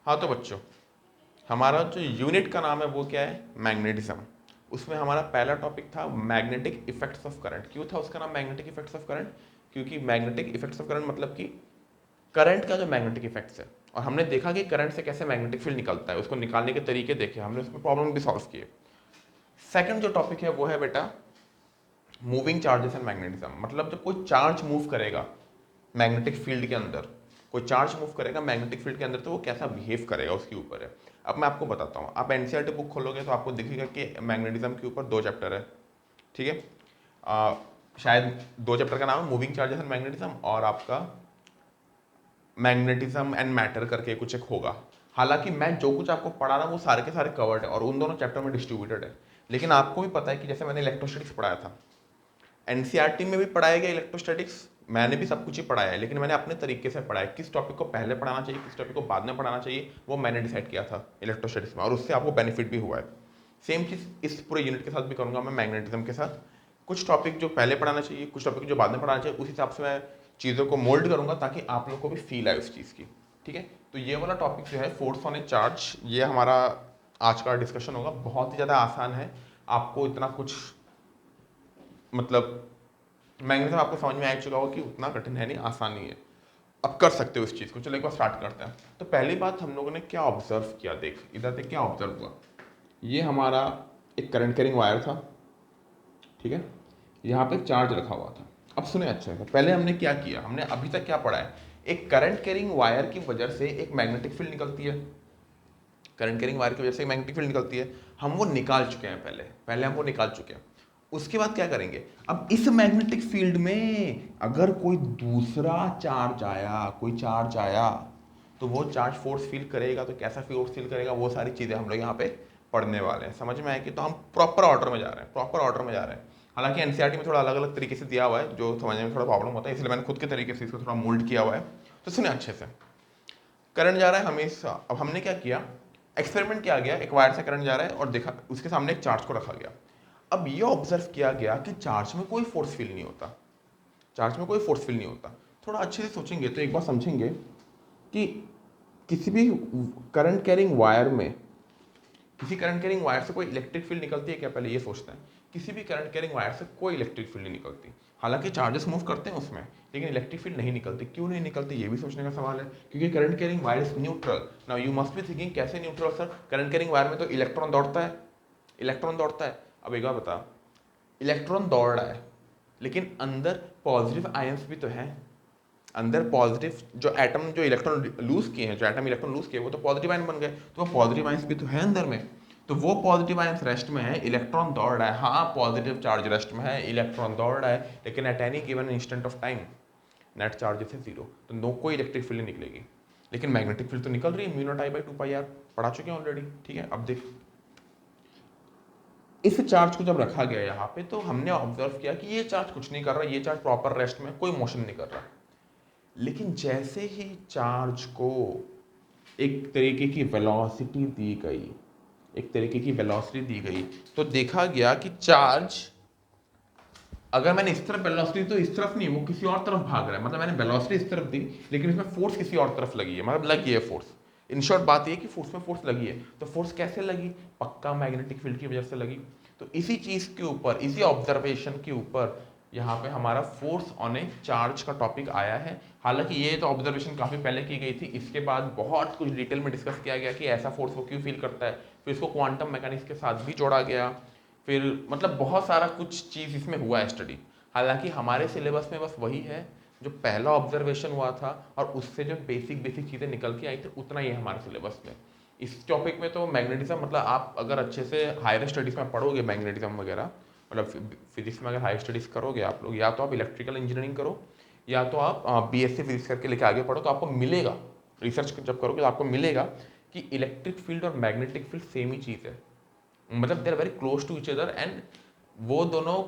हाँ तो बच्चों, हमारा जो यूनिट का नाम है वो क्या है, मैग्नेटिज्म। उसमें हमारा पहला टॉपिक था मैग्नेटिक इफेक्ट्स ऑफ करंट। क्यों था उसका नाम मैग्नेटिक इफेक्ट्स ऑफ करंट? क्योंकि मैग्नेटिक इफेक्ट्स ऑफ करंट मतलब कि करंट का जो मैग्नेटिक इफेक्ट्स है, और हमने देखा कि करंट से कैसे मैग्नेटिक फील्ड निकलता है, उसको निकालने के तरीके देखे हमने, उसमें प्रॉब्लम भी सॉल्व किए। सेकंड जो टॉपिक है वो है बेटा मूविंग चार्जेस एंड मैग्नेटिज्म। मतलब जब कोई चार्ज मूव करेगा मैग्नेटिक फील्ड के अंदर, कोई चार्ज मूव करेगा मैग्नेटिक फील्ड के अंदर, तो वो कैसा बिहेव करेगा उसके ऊपर है। अब मैं आपको बताता हूँ, आप एनसीईआरटी बुक खोलोगे तो आपको दिखेगा कि मैग्नेटिज्म के ऊपर 2 चैप्टर है, ठीक है। शायद 2 चैप्टर का नाम है मूविंग चार्जेस एंड मैग्नेटिज्म, और आपका मैग्नेटिज्म एंड मैटर करके कुछ एक होगा। हालांकि मैं जो कुछ आपको पढ़ा रहा हूँ वो सारे के सारे कवर्ड है और उन दोनों चैप्टर में डिस्ट्रीब्यूटेड है। लेकिन आपको भी पता है कि जैसे मैंने इलेक्ट्रोस्टैटिक्स पढ़ाया था, एनसीईआरटी में भी पढ़ाया गया इलेक्ट्रोस्टैटिक्स, मैंने भी सब कुछ ही पढ़ाया है, लेकिन मैंने अपने तरीके से पढ़ाया। किस टॉपिक को पहले पढ़ाना चाहिए, किस टॉपिक को बाद में पढ़ाना चाहिए, वो मैंने डिसाइड किया था इलेक्ट्रोस्टैटिक्स में, और उससे आपको बेनिफिट भी हुआ है। सेम चीज़ इस पूरे यूनिट के साथ भी करूँगा मैं, मैग्नेटिज्म के साथ। कुछ टॉपिक जो पहले पढ़ाना चाहिए, कुछ टॉपिक जो बाद में पढ़ाना चाहिए, उस हिसाब से मैं चीज़ों को मोल्ड करूँगा ताकि आप लोग को भी फील आए उस चीज़ की, ठीक है। तो ये वाला टॉपिक जो है फोर्स ऑन ए चार्ज, ये हमारा आज का डिस्कशन होगा। बहुत ही ज़्यादा आसान है, आपको इतना कुछ मतलब मैग्नेटिज्म आपको समझ में आ चुका होगा कि उतना कठिन है नहीं, आसान ही है, अब कर सकते हो इस चीज़ को। चलो एक बार स्टार्ट करते हैं। तो पहली बात हम लोगों ने क्या ऑब्जर्व किया, देख इधर देख क्या ऑब्जर्व हुआ। ये हमारा एक करंट कैरिंग वायर था, ठीक है, यहाँ पे चार्ज रखा हुआ था। अब सुने अच्छे से, पहले हमने क्या किया, हमने अभी तक क्या पढ़ा है, एक करंट कैरिंग वायर की वजह से एक मैग्नेटिक फील्ड निकलती है, करंट कैरिंग वायर की वजह से मैग्नेटिक फील्ड निकलती है, हम वो निकाल चुके हैं, पहले पहले हम वो निकाल चुके हैं। उसके बाद क्या करेंगे, अब इस मैग्नेटिक फील्ड में अगर कोई दूसरा चार्ज आया, कोई चार्ज आया, तो वो चार्ज फोर्स फील करेगा, तो कैसा फोर्स फील करेगा, वो सारी चीज़ें हम लोग यहाँ पे पढ़ने वाले हैं। समझ में आए कि तो हम प्रॉपर ऑर्डर में जा रहे हैं, प्रॉपर ऑर्डर में जा रहे हैं। हालांकि एनसीईआरटी में थोड़ा अलग अलग तरीके से दिया हुआ है, जो समझने में थोड़ा प्रॉब्लम होता है, इसलिए मैंने खुद के तरीके से इसको थोड़ा मोल्ड किया हुआ है। तो सुने अच्छे से, करंट जा रहा है हमेशा। अब हमने क्या किया, एक्सपेरिमेंट किया गया, एक वायर से करंट जा रहा है और देखा उसके सामने एक चार्ज को रखा गया। अब ये ऑब्जर्व किया गया कि चार्ज में कोई फोर्स फील नहीं होता, चार्ज में कोई फोर्स फील नहीं होता। थोड़ा अच्छे से सोचेंगे तो एक बार समझेंगे कि किसी भी करंट कैरिंग वायर में, किसी करंट कैरिंग वायर से कोई इलेक्ट्रिक फील्ड निकलती है क्या, पहले ये सोचते हैं। किसी भी करंट कैरिंग वायर से कोई इलेक्ट्रिक फील्ड नहीं निकलती। हालांकि चार्जेस मूव करते हैं उसमें, लेकिन इलेक्ट्रिक फील्ड नहीं निकलती। क्यों नहीं निकलती, ये भी सोचने का सवाल है। क्योंकि current carrying wire is neutral. Now you must be thinking कैसे neutral sir, current carrying wire में तो इलेक्ट्रॉन दौड़ता है, इलेक्ट्रॉन दौड़ता है। अब एक बार बता, इलेक्ट्रॉन दौड़ रहा है, लेकिन अंदर पॉजिटिव आयंस भी तो हैं। अंदर पॉजिटिव जो एटम, जो इलेक्ट्रॉन लूज किए हैं, जो एटम इलेक्ट्रॉन लूज किए, वो तो पॉजिटिव आयन बन गए, तो वो पॉजिटिव आयंस भी तो है अंदर में। तो वो पॉजिटिव आयंस रेस्ट में है, इलेक्ट्रॉन दौड़ रहा है। हाँ, पॉजिटिव चार्ज रेस्ट में है, इलेक्ट्रॉन दौड़ रहा है, लेकिन at any given instant of time net charge है 0, तो नो कोई इलेक्ट्रिक फील्ड निकलेगी। लेकिन मैग्नेटिक फील्ड तो निकल रही है, mu naught I by 2 pi r, पढ़ा चुके हैं ऑलरेडी, ठीक है। अब देख, इस चार्ज को जब रखा गया यहाँ पे, तो हमने ऑब्जर्व किया कि ये चार्ज कुछ नहीं कर रहा, ये चार्ज प्रॉपर रेस्ट में, कोई मोशन नहीं कर रहा। लेकिन जैसे ही चार्ज को एक तरीके की वेलोसिटी दी गई, एक तरीके की वेलोसिटी दी गई, तो देखा गया कि चार्ज, अगर मैंने इस तरफ वेलोसिटी, तो इस तरफ नहीं, वो किसी और तरफ भाग रहा है। मतलब मैंने वेलोसिटी इस तरफ दी, लेकिन इसमें फोर्स किसी और तरफ लगी है, मतलब लगी है फोर्स। इन शॉर्ट बात ये कि फोर्स में फोर्स लगी है। तो फोर्स कैसे लगी, पक्का मैग्नेटिक फील्ड की वजह से लगी। तो इसी चीज के ऊपर, इसी ऑब्जर्वेशन के ऊपर यहाँ पे हमारा फोर्स ऑन ए चार्ज का टॉपिक आया है। हालांकि ये तो ऑब्जर्वेशन काफी पहले की गई थी, इसके बाद बहुत कुछ डिटेल में डिस्कस किया गया कि ऐसा फोर्स वो क्यों फील करता है, फिर इसको क्वांटम मैकेनिक्स के साथ भी जोड़ा गया, फिर मतलब बहुत सारा कुछ चीज़ इसमें हुआ है स्टडी। हालांकि हमारे सिलेबस में बस वही है जो पहला ऑब्जर्वेशन हुआ था, और उससे जो बेसिक बेसिक चीज़ें निकल के आई थी, उतना ही है हमारे सिलेबस में। इस टॉपिक में तो मैग्नेटिज्म, मतलब आप अगर अच्छे से हायर स्टडीज़ में पढ़ोगे मैग्नेटिज्म वगैरह, मतलब फिजिक्स में अगर हायर स्टडीज़ करोगे आप लोग, या तो आप इलेक्ट्रिकल इंजीनियरिंग करो, या तो आप बीएससी फिजिक्स करके लेके आगे पढ़ो, तो आपको मिलेगा, रिसर्च जब करोगे तो आपको मिलेगा कि इलेक्ट्रिक फील्ड और मैग्नेटिक फील्ड सेम ही चीज़ है। मतलब they are very close to each other, and वो दोनों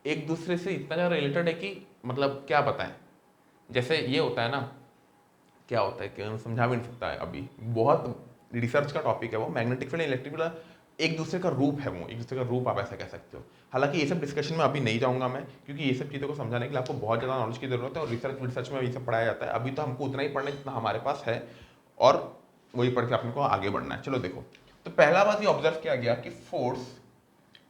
एक दूसरे से इतना ज़्यादा रिलेटेड है कि मतलब क्या बताएं। जैसे ये होता है ना, क्या होता है कि समझा भी नहीं सकता है अभी, बहुत रिसर्च का टॉपिक है वो। मैग्नेटिक फील्ड इलेक्ट्रिक फील्ड एक दूसरे का रूप है, वो एक दूसरे का रूप आप ऐसा कह सकते हो। हालांकि ये सब डिस्कशन में अभी नहीं जाऊंगा मैं, क्योंकि ये सब चीज़ों को समझाने के लिए आपको बहुत ज़्यादा नॉलेज की जरूरत है, और रिसर्च में ये सब पढ़ाया जाता है। अभी तो हमको उतना ही पढ़ना जितना हमारे पास है। और वही पढ़ के अपने को आगे बढ़ना है। चलो देखो, तो पहला बात ये ऑब्जर्व किया गया कि force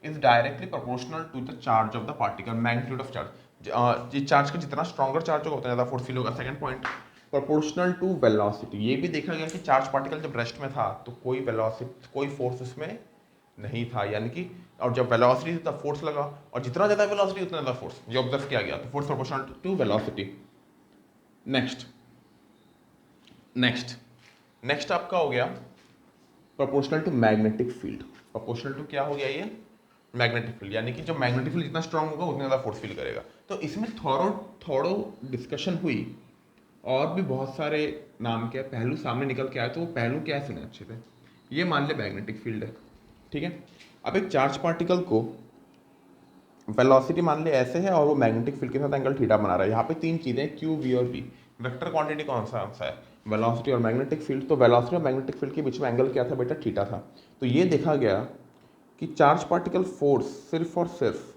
is directly proportional to the charge of the particle, magnitude of charge. ये चार्ज का जितना स्ट्रॉन्गर चार्ज होगा उतना ज़्यादा फोर्स फील होगा। Second point, proportional to velocity. ये भी देखा गया कि चार्ज पार्टिकल जब रेस्ट में था तो कोई वेलोसिटी, कोई फोर्स उसमें नहीं था, यानी कि और जब वेलोसिटी तब फोर्स लगा, और जितना ज़्यादा वेलोसिटी उतना ज़्यादा फोर्स, ये ऑब्जर्व किया गया। तो force proportional to velocity. Next next next आपका हो गया proportional to magnetic field. Proportional to क्या हो गया ये? मैग्नेटिक फील्ड, यानी कि जो मैग्नेटिक फील्ड जितना स्ट्रांग होगा उतना ज़्यादा फोर्स फील करेगा। तो इसमें थोड़ो डिस्कशन हुई और भी बहुत सारे नाम के पहलू सामने निकल के आए। तो वो पहलू क्या है सुने अच्छे से। ये मान ले मैग्नेटिक फील्ड है, ठीक है। अब एक चार्ज पार्टिकल को वेलोसिटी मान ले ऐसे है और वो मैग्नेटिक फील्ड के साथ एंगल थीटा बना रहा है। यहाँ पे तीन चीज़ें क्यू, वी और बी। वेक्टर क्वांटिटी कौन सा है? वेलोसिटी और मैग्नेटिक फील्ड। तो वेलोसिटी और मैग्नेटिक फील्ड के बीच में एंगल क्या था बेटा? थीटा था। तो ये देखा गया कि चार्ज पार्टिकल फोर्स सिर्फ और सिर्फ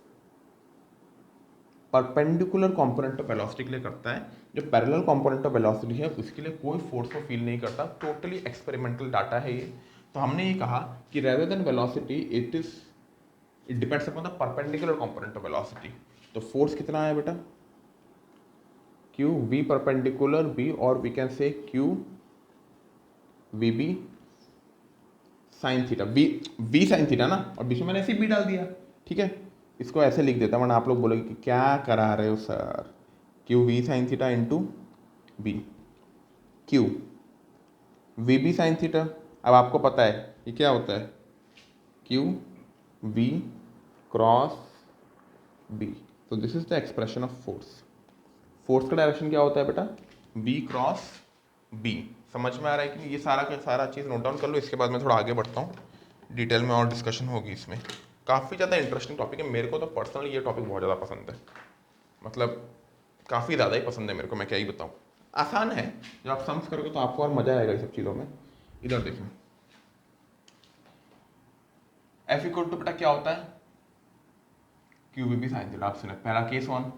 परपेंडिकुलर कंपोनेंट ऑफ वेलोसिटी के लिए करता है। जो पैरेलल कंपोनेंट ऑफ वेलोसिटी है उसके लिए कोई फोर्स को फील नहीं करता। टोटली एक्सपेरिमेंटल डाटा है ये। तो हमने ये कहा कि rather than velocity it depends upon the perpendicular component of velocity. तो फोर्स कितना है बेटा? क्यू वी परपेंडिकुलर बी, और we can say q we B sine theta. V sine theta ना, और बीच में मैंने ऐसे बी डाल दिया, ठीक है। इसको ऐसे लिख देता, वरना आप लोग बोलोगे कि क्या करा रहे हो sir. Q V sine theta into B, Q we B sine theta. अब आपको पता है ये क्या होता है? Q V cross B. तो this is the expression of force. Force का डायरेक्शन क्या होता है बेटा? B cross B. समझ में आ रहा है कि नहीं? ये सारा का सारा चीज़ नोट डाउन कर लो। इसके बाद मैं थोड़ा आगे बढ़ता हूँ, डिटेल में और डिस्कशन होगी इसमें। काफ़ी ज़्यादा इंटरेस्टिंग टॉपिक है। मेरे को तो पर्सनली ये टॉपिक बहुत ज़्यादा पसंद है, मतलब काफ़ी ज़्यादा ही पसंद है मेरे को। मैं क्या ही बताऊँ, आसान है। जब आप समझ करोगे तो आपको और मज़ा आएगा ये सब चीज़ों में। इधर देखिए, एफ इक्वल टू बेटा क्या होता है? Q we B sine theta. आप सुने पहला case one,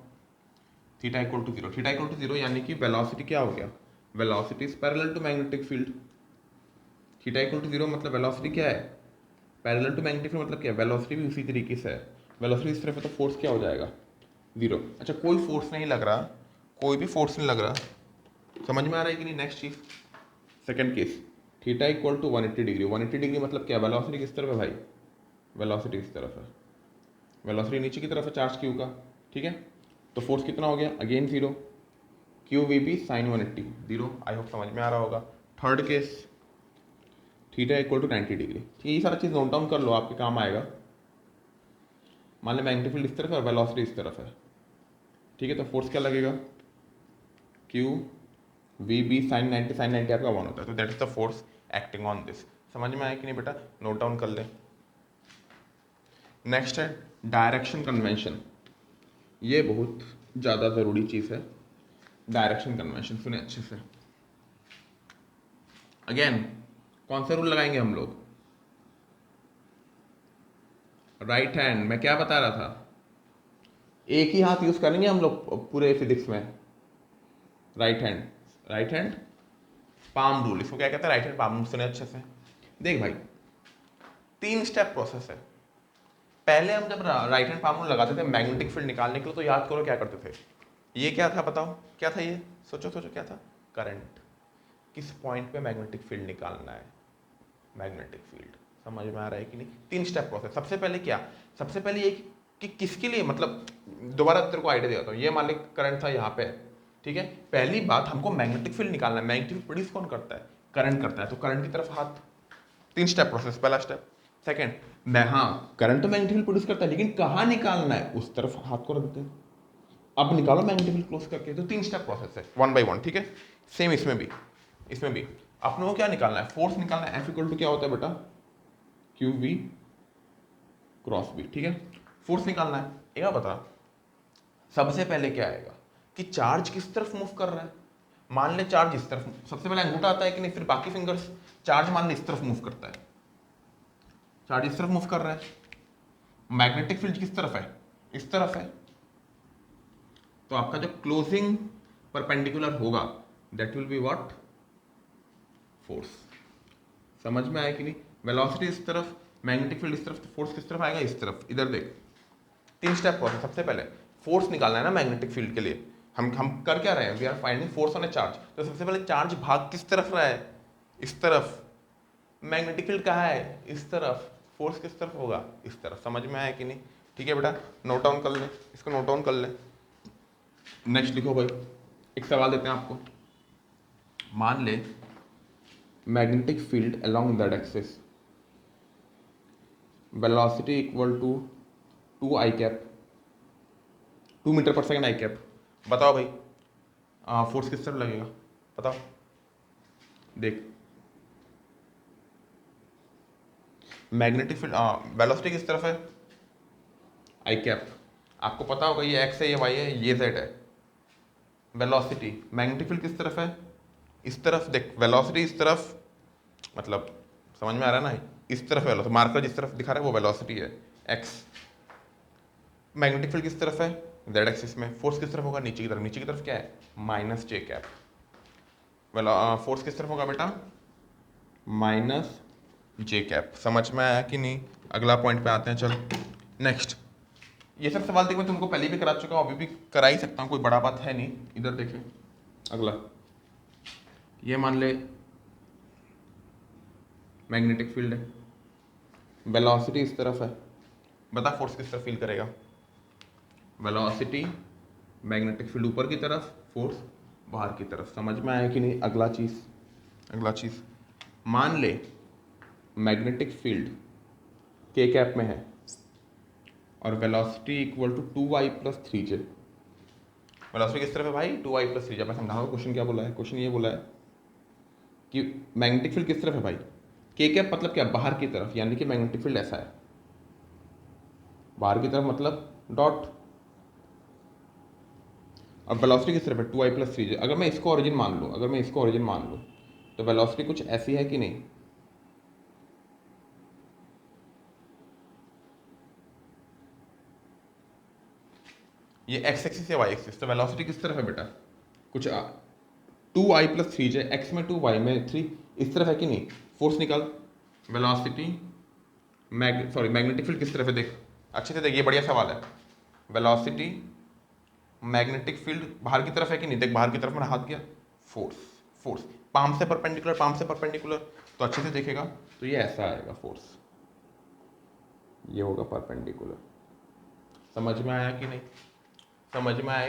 theta equal to zero. Theta equal to zero यानी कि वेलोसिटी क्या हो गया? Velocity is parallel to magnetic field. Theta equal to zero मतलब वेलोसिटी क्या है? Parallel to magnetic field. मतलब क्या? वेलोसिटी भी उसी तरीके से है। वेलोसिटी इस तरफ है तो फोर्स क्या हो जाएगा? जीरो। अच्छा, कोई फोर्स नहीं लग रहा, कोई भी फोर्स नहीं लग रहा। समझ में आ रहा है कि नहीं? नेक्स्ट चीज, second case, theta equal to 180 degree. 180 degree मतलब क्या? वेलोसिटी किस तरफ है भाई? वेलोसिटी इस तरफ है। वेलोसिटी नीचे की तरफ है चार्ज क्यू का, ठीक है। तो फोर्स कितना हो गया? Again zero. Q we B sine 180 zero. I hope समझ में आ रहा होगा। Third case, theta equal to 90 degree. ठीक है, ये सारा चीज़ नोट डाउन कर लो, आपके काम आएगा। मान लो मैग्नेटिक फील्ड इस तरफ है और वेलोसिटी इस तरफ है, ठीक है। तो फोर्स क्या लगेगा? Q we B sine 90। Sine 90 आपका 1 होता है, तो that is the force acting on this. समझ में आया कि नहीं बेटा? नोट डाउन कर ले। नेक्स्ट है डायरेक्शन कन्वेंशन। ये बहुत ज़्यादा ज़रूरी चीज़ है, डायरेक्शन कन्वेंशन। सुने अच्छे से। अगेन कौन सा रूल लगाएंगे हम लोग? Right hand. मैं क्या बता रहा था? एक ही हाथ यूज करेंगे हम लोग पूरे फिजिक्स में। Right hand, right hand palm rule, इसको क्या कहते हैं? Right hand palm rule. सुने अच्छे से। देख भाई, 3 स्टेप प्रोसेस है। पहले हम जब राइट हैंड पाम रूल लगाते थे मैग्नेटिक फील्ड निकालने के लिए, तो याद करो क्या करते थे? ये क्या था बताओ? क्या था ये? सोचो सोचो, क्या था? करंट। किस पॉइंट पे मैग्नेटिक फील्ड निकालना है? Magnetic field. समझ में आ रहा है कि नहीं? 3 स्टेप प्रोसेस। सबसे पहले क्या? सबसे पहले ये कि किसके लिए, मतलब दोबारा तेरे को आइडिया देता हूँ। ये मान ली करंट था यहाँ पे, ठीक है। पहली बात, हमको मैग्नेटिक फील्ड निकालना है। मैग्नेटिक फील्ड प्रोड्यूस कौन करता है? करंट करता है। तो करंट की तरफ हाथ। 3 स्टेप प्रोसेस। पहला स्टेप। सेकंड, मैं हाँ करंट तो मैग्नेटिक फील्ड प्रोड्यूस करता है, लेकिन कहाँ निकालना है? उस तरफ हाथ को रख दे, अब निकालो मैग्नेटिक फील्ड क्लोज करके। तो 3 स्टेप प्रोसेस है, 1 बाय 1, ठीक है। सेम इसमें भी। इसमें भी अपने को क्या निकालना है? फोर्स निकालना है। एफ इक्वल टू क्या होता है बेटा? क्यू वी क्रॉस बी, ठीक है। फोर्स निकालना है। एक बात बता, सबसे पहले क्या आएगा कि चार्ज किस तरफ मूव कर रहा है। मान ले चार्ज इस तरफ, सबसे पहले अंगूठा आता है कि नहीं, फिर बाकी फिंगर्स। चार्ज मान ले इस तरफ मूव करता है, चार्ज इस तरफ मूव कर रहा है। मैग्नेटिक फील्ड किस तरफ है? इस तरफ है। तो आपका जो क्लोजिंग परपेंडिकुलर होगा that will be what? Force. समझ में आया कि नहीं? वेलोसिटी इस तरफ, मैग्नेटिक फील्ड इस तरफ, तो फोर्स किस तरफ आएगा? इस तरफ। इधर देख, 3 स्टेप प्रोसेस। सबसे पहले फोर्स निकालना है ना मैग्नेटिक फील्ड के लिए। हम कर क्या रहे हैं? We are finding force on a charge. तो सबसे पहले चार्ज भाग किस तरफ रहा है? इस तरफ। मैग्नेटिक फील्ड कहाँ है? इस तरफ। फोर्स किस तरफ होगा? इस तरफ। समझ में आया कि नहीं? ठीक है बेटा, नोट डाउन कर ले, इसको नोट डाउन कर ले। नेक्स्ट लिखो भाई, एक सवाल देते हैं आपको। मान ले magnetic field along that axis, velocity equal to 2 i cap, 2 metre per second i cap. बताओ भाई फोर्स किस तरफ लगेगा? बताओ। देख, मैग्नेटिक फील्ड वेलोसिटी किस तरफ है? आई कैप। आपको पता होगा ये एक्स है, ये वाई है, ये जेड है। वेलोसिटी, मैग्नेटिक फील्ड किस तरफ है? इस तरफ। देख, वेलोसिटी इस तरफ, मतलब समझ में आ रहा है ना? इस तरफ वेलोसिटी, मार्कर जिस तरफ दिखा रहा है वो वेलोसिटी है, एक्स। मैग्नेटिक फील्ड किस तरफ है? जेड एक्सिस में। फोर्स किस तरफ होगा? नीचे की तरफ। नीचे की तरफ क्या है? माइनस जे कैप। फोर्स किस तरफ होगा बेटा? माइनस जे कैप। समझ में आया कि नहीं? अगला पॉइंट पे आते हैं, चल नेक्स्ट। ये सब सवाल देख मैं तुमको पहले भी करा चुका हूँ, अभी भी करा ही सकता हूँ, कोई बड़ा बात है नहीं। इधर देखें, अगला ये मान ले मैग्नेटिक फील्ड है, वेलोसिटी इस तरफ है। बता फोर्स किस तरफ फील करेगा? वेलोसिटी, मैग्नेटिक फील्ड ऊपर की तरफ, फोर्स बाहर की तरफ। समझ में आया कि नहीं? अगला चीज मान ले मैग्नेटिक फील्ड के कैप में है और velocity equal to 2y plus 3j। Velocity किस तरफ है भाई? 2y plus 3j। मैं समझाऊंगा क्वेश्चन क्या बोला है। क्वेश्चन ये बोला है कि मैग्नेटिक फील्ड किस तरफ है भाई? के कैप मतलब क्या? बाहर की तरफ, यानी कि मैग्नेटिक फील्ड ऐसा है, बाहर की तरफ मतलब डॉट। अब वेलोसिटी किस तरफ है? 2y plus 3j। अगर मैं इसको ओरिजिन मान लूँ, तो वेलोसिटी कुछ ऐसी है कि नहीं? ये एक्स एक्सिस या वाई एक्सिस, तो वेलोसिटी किस तरफ है बेटा? कुछ 2i प्लस 3j, एक्स में 2 वाई में 3, इस तरफ है कि नहीं? फोर्स निकाल। वेलोसिटी, मैग्नेटिक फील्ड किस तरफ है? देख अच्छे से देख, ये बढ़िया सवाल है। वेलोसिटी, मैग्नेटिक फील्ड बाहर की तरफ है कि नहीं? देख, बाहर की तरफ मेरा हाथ गया, फोर्स पाम से परपेंडिकुलर, तो अच्छे से देखेगा तो ये ऐसा आएगा फोर्स, ये होगा परपेंडिकुलर। समझ में आया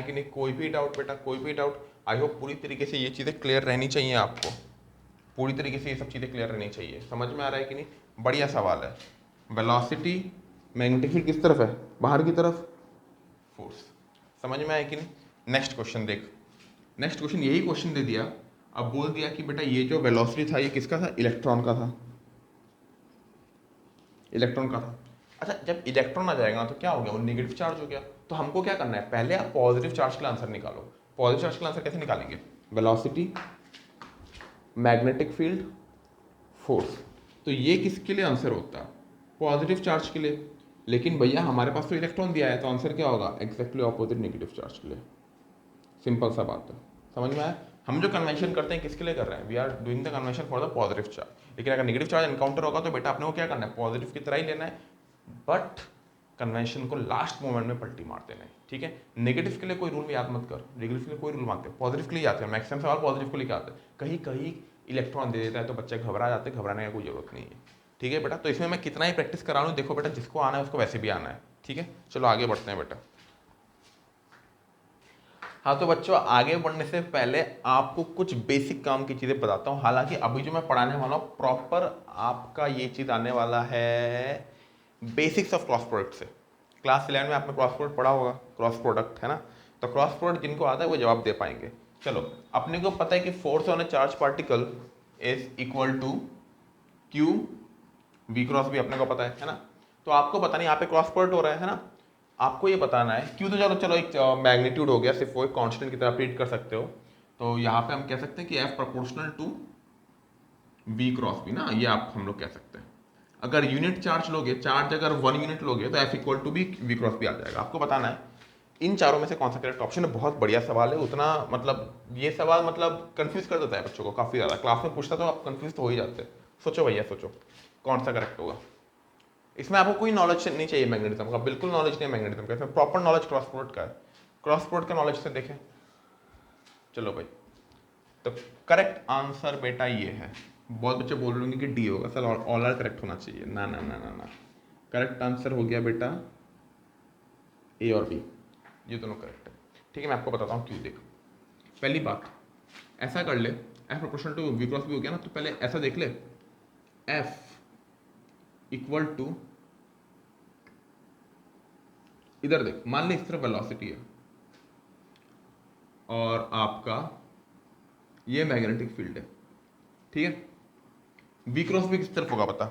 कि नहीं? कोई भी डाउट बेटा, कोई भी डाउट? आई होप पूरी तरीके से ये चीज़ें क्लियर रहनी चाहिए आपको, पूरी तरीके से ये सब चीज़ें क्लियर रहनी चाहिए। समझ में आ रहा है कि नहीं? बढ़िया सवाल है। वेलोसिटी, मैग्नेटिक फील्ड किस तरफ है? बाहर की तरफ, फोर्स। समझ में आया कि नहीं? नेक्स्ट क्वेश्चन देख, नेक्स्ट क्वेश्चन यही क्वेश्चन दे दिया। अब बोल दिया कि बेटा ये जो वेलोसिटी था ये किसका था? इलेक्ट्रॉन का था, इलेक्ट्रॉन का था। अच्छा, जब इलेक्ट्रॉन आ जाएगा तो क्या हो गया? वो नेगेटिव चार्ज हो गया। तो हमको क्या करना है? पहले आप पॉजिटिव चार्ज के लिए आंसर निकालो। पॉजिटिव चार्ज के लिए आंसर कैसे निकालेंगे? Velocity, magnetic field, force. तो ये किसके लिए आंसर होता है? पॉजिटिव चार्ज के लिए। लेकिन भैया हमारे पास तो इलेक्ट्रॉन दिया है, तो आंसर क्या होगा? एग्जैक्टली ऑपोजिट नेगेटिव चार्ज के लिए। सिंपल सा बात है। समझ में आया? हम जो कन्वेंशन करते हैं किसके लिए कर रहे हैं? We are doing the convention for the positive charge. लेकिन अगर नेगेटिव चार्ज एनकाउंटर होगा तो बेटा अपने को क्या करना है? पॉजिटिव की तरह ही लेना है, बट कन्वेंशन को लास्ट मोमेंट में पलटी मार देना है। ठीक है? नेगेटिव के लिए कोई रूल याद मत कर, नेगेटिव के लिए कोई रूल मानते हैं, पॉजिटिव के लिए याद कर। मैक्सिमम सवाल पॉजिटिव को लेकर आते हैं। कहीं कहीं इलेक्ट्रॉन दे देता है तो बच्चे घबरा जाते हैं, घबराने का कोई जरूरत नहीं है। ठीक है बेटा? तो इसमें मैं कितना ही प्रैक्टिस करा लूँ, देखो बेटा जिसको आना है उसको वैसे भी आना है। ठीक है, चलो आगे बढ़ते हैं बेटा। हाँ तो बच्चों, आगे बढ़ने से पहले आपको कुछ बेसिक काम की चीज़ें बताता हूँ। हालांकि अभी जो मैं पढ़ाने वाला हूँ प्रॉपर आपका ये चीज़ आने वाला है बेसिक्स ऑफ क्रॉस प्रोडक्ट से। क्लास 11 में आपने क्रॉस प्रोडक्ट पढ़ा होगा, क्रॉस प्रोडक्ट है ना? तो क्रॉस प्रोडक्ट जिनको आता है वो जवाब दे पाएंगे। चलो, अपने को पता है कि force on a charge particle is equal to Q V cross B अपने को पता है ना? तो आपको पता नहीं यहाँ पे क्रॉस प्रोडक्ट हो रहा है ना? आपको ये बताना है क्यों। तो चलो एक मैग्नीट्यूड हो गया, सिर्फ वो एक कांस्टेंट की तरह ट्रीट कर सकते हो। तो यहाँ पे हम कह सकते हैं कि F proportional to V cross B ना, ये आप हम लोग कह सकते हैं। अगर यूनिट चार्ज लोगे, चार्ज अगर 1 यूनिट लोगे तो एफ इक्वल टू भी वी क्रॉस भी आ जाएगा। आपको बताना है इन चारों में से कौन सा करेक्ट ऑप्शन है। बहुत बढ़िया सवाल है। उतना मतलब ये सवाल मतलब कंफ्यूज कर देता है बच्चों को काफ़ी ज़्यादा। क्लास में पूछता तो आप कंफ्यूज तो हो ही जाते हैं। सोचो भैया सोचो कौन सा करेक्ट होगा। इसमें आपको कोई नॉलेज नहीं चाहिए मैग्नेटिज्म का, बिल्कुल नॉलेज नहीं है मैग्नेटिज्म का, इसमें प्रॉपर नॉलेज क्रॉस प्रोडक्ट का है। क्रॉस प्रोडक्ट का नॉलेज से देखें। चलो भाई, तो करेक्ट आंसर बेटा ये है। बहुत बच्चे बोल रहे होंगे कि डी होगा, सर ऑल आर करेक्ट होना चाहिए। ना ना ना ना ना, करेक्ट आंसर हो गया बेटा ए और बी, ये दोनों करेक्ट है। ठीक है, मैं आपको बताता हूँ क्यों। देख, पहली बात ऐसा कर ले, F proportional to V cross B हो गया ना, तो पहले ऐसा देख ले, एफ इक्वल टू, इधर देख, मान ले इस तरफ वेलोसिटी है और आपका ये मैग्नेटिक फील्ड है, ठीक है। वी क्रॉस बी किस तरफ होगा पता?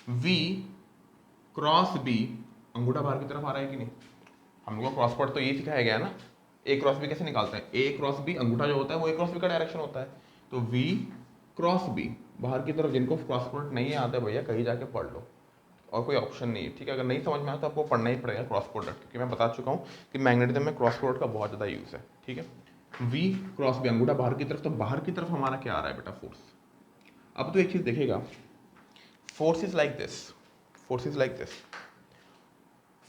वी क्रॉस बी अंगूठा बाहर की तरफ आ रहा है कि नहीं? हम लोग को क्रॉस प्रोडक्ट तो ये सिखाया गया है ना, ए क्रॉस बी कैसे निकालते हैं? ए क्रॉस बी, अंगूठा जो होता है वो ए क्रॉस बी का डायरेक्शन होता है, तो वी क्रॉस बी बाहर की तरफ। जिनको क्रॉस प्रोडक्ट नहीं आता भैया कहीं जाके पढ़ लो, और कोई ऑप्शन नहीं है, ठीक है। अगर नहीं समझ में आया तो आपको पढ़ना ही पड़ेगा क्रॉस प्रोडक्ट, क्योंकि मैं बता चुका हूँ कि मैग्नेटिज्म में क्रॉस प्रोडक्ट का बहुत ज़्यादा यूज़ है, ठीक है। वी क्रॉस बी, अंगूठा बाहर की तरफ, तो बाहर की तरफ हमारा क्या आ रहा है बेटा? फोर्स। अब तो एक चीज़ देखेगा, force is like this, force is like this,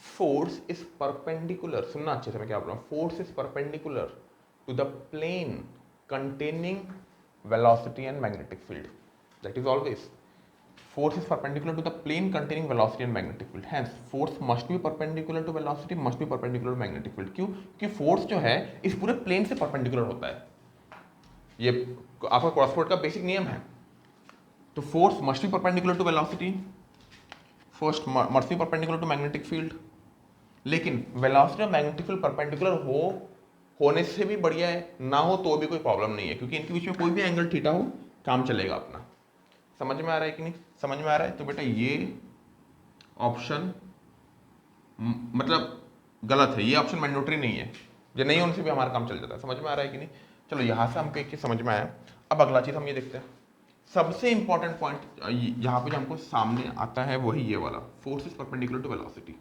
force is perpendicular, सुनना अच्छे से मैं क्या बोल रहा हूँ, force is perpendicular to the plane containing velocity and magnetic field. That is always. Force is perpendicular to the plane containing velocity and magnetic field. Hence, force must be perpendicular to velocity, must be perpendicular to magnetic field. क्यों? क्योंकि force जो है इस पूरे plane से perpendicular होता है। ये आपका क्रॉस प्रोडक्ट का बेसिक नियम है। तो force must be perpendicular to velocity, force must be perpendicular to magnetic field. लेकिन velocity और magnetic field perpendicular होने से भी बढ़िया है, ना हो तो भी कोई प्रॉब्लम नहीं है, क्योंकि इनके बीच में कोई भी एंगल थीटा हो काम चलेगा अपना। समझ में आ रहा है कि नहीं? समझ में आ रहा है? तो बेटा ये ऑप्शन मतलब गलत है, ये ऑप्शन मैंडेटरी नहीं है, जो नहीं होने से भी हमारा काम चल जाता है। समझ में आ रहा है कि नहीं? चलो यहाँ से हमको एक चीज समझ में आया। अब अगला चीज हम ये देखते हैं, सबसे इंपॉर्टेंट पॉइंट यहाँ पे जो हमको सामने आता है वही ये वाला, force is perpendicular to velocity.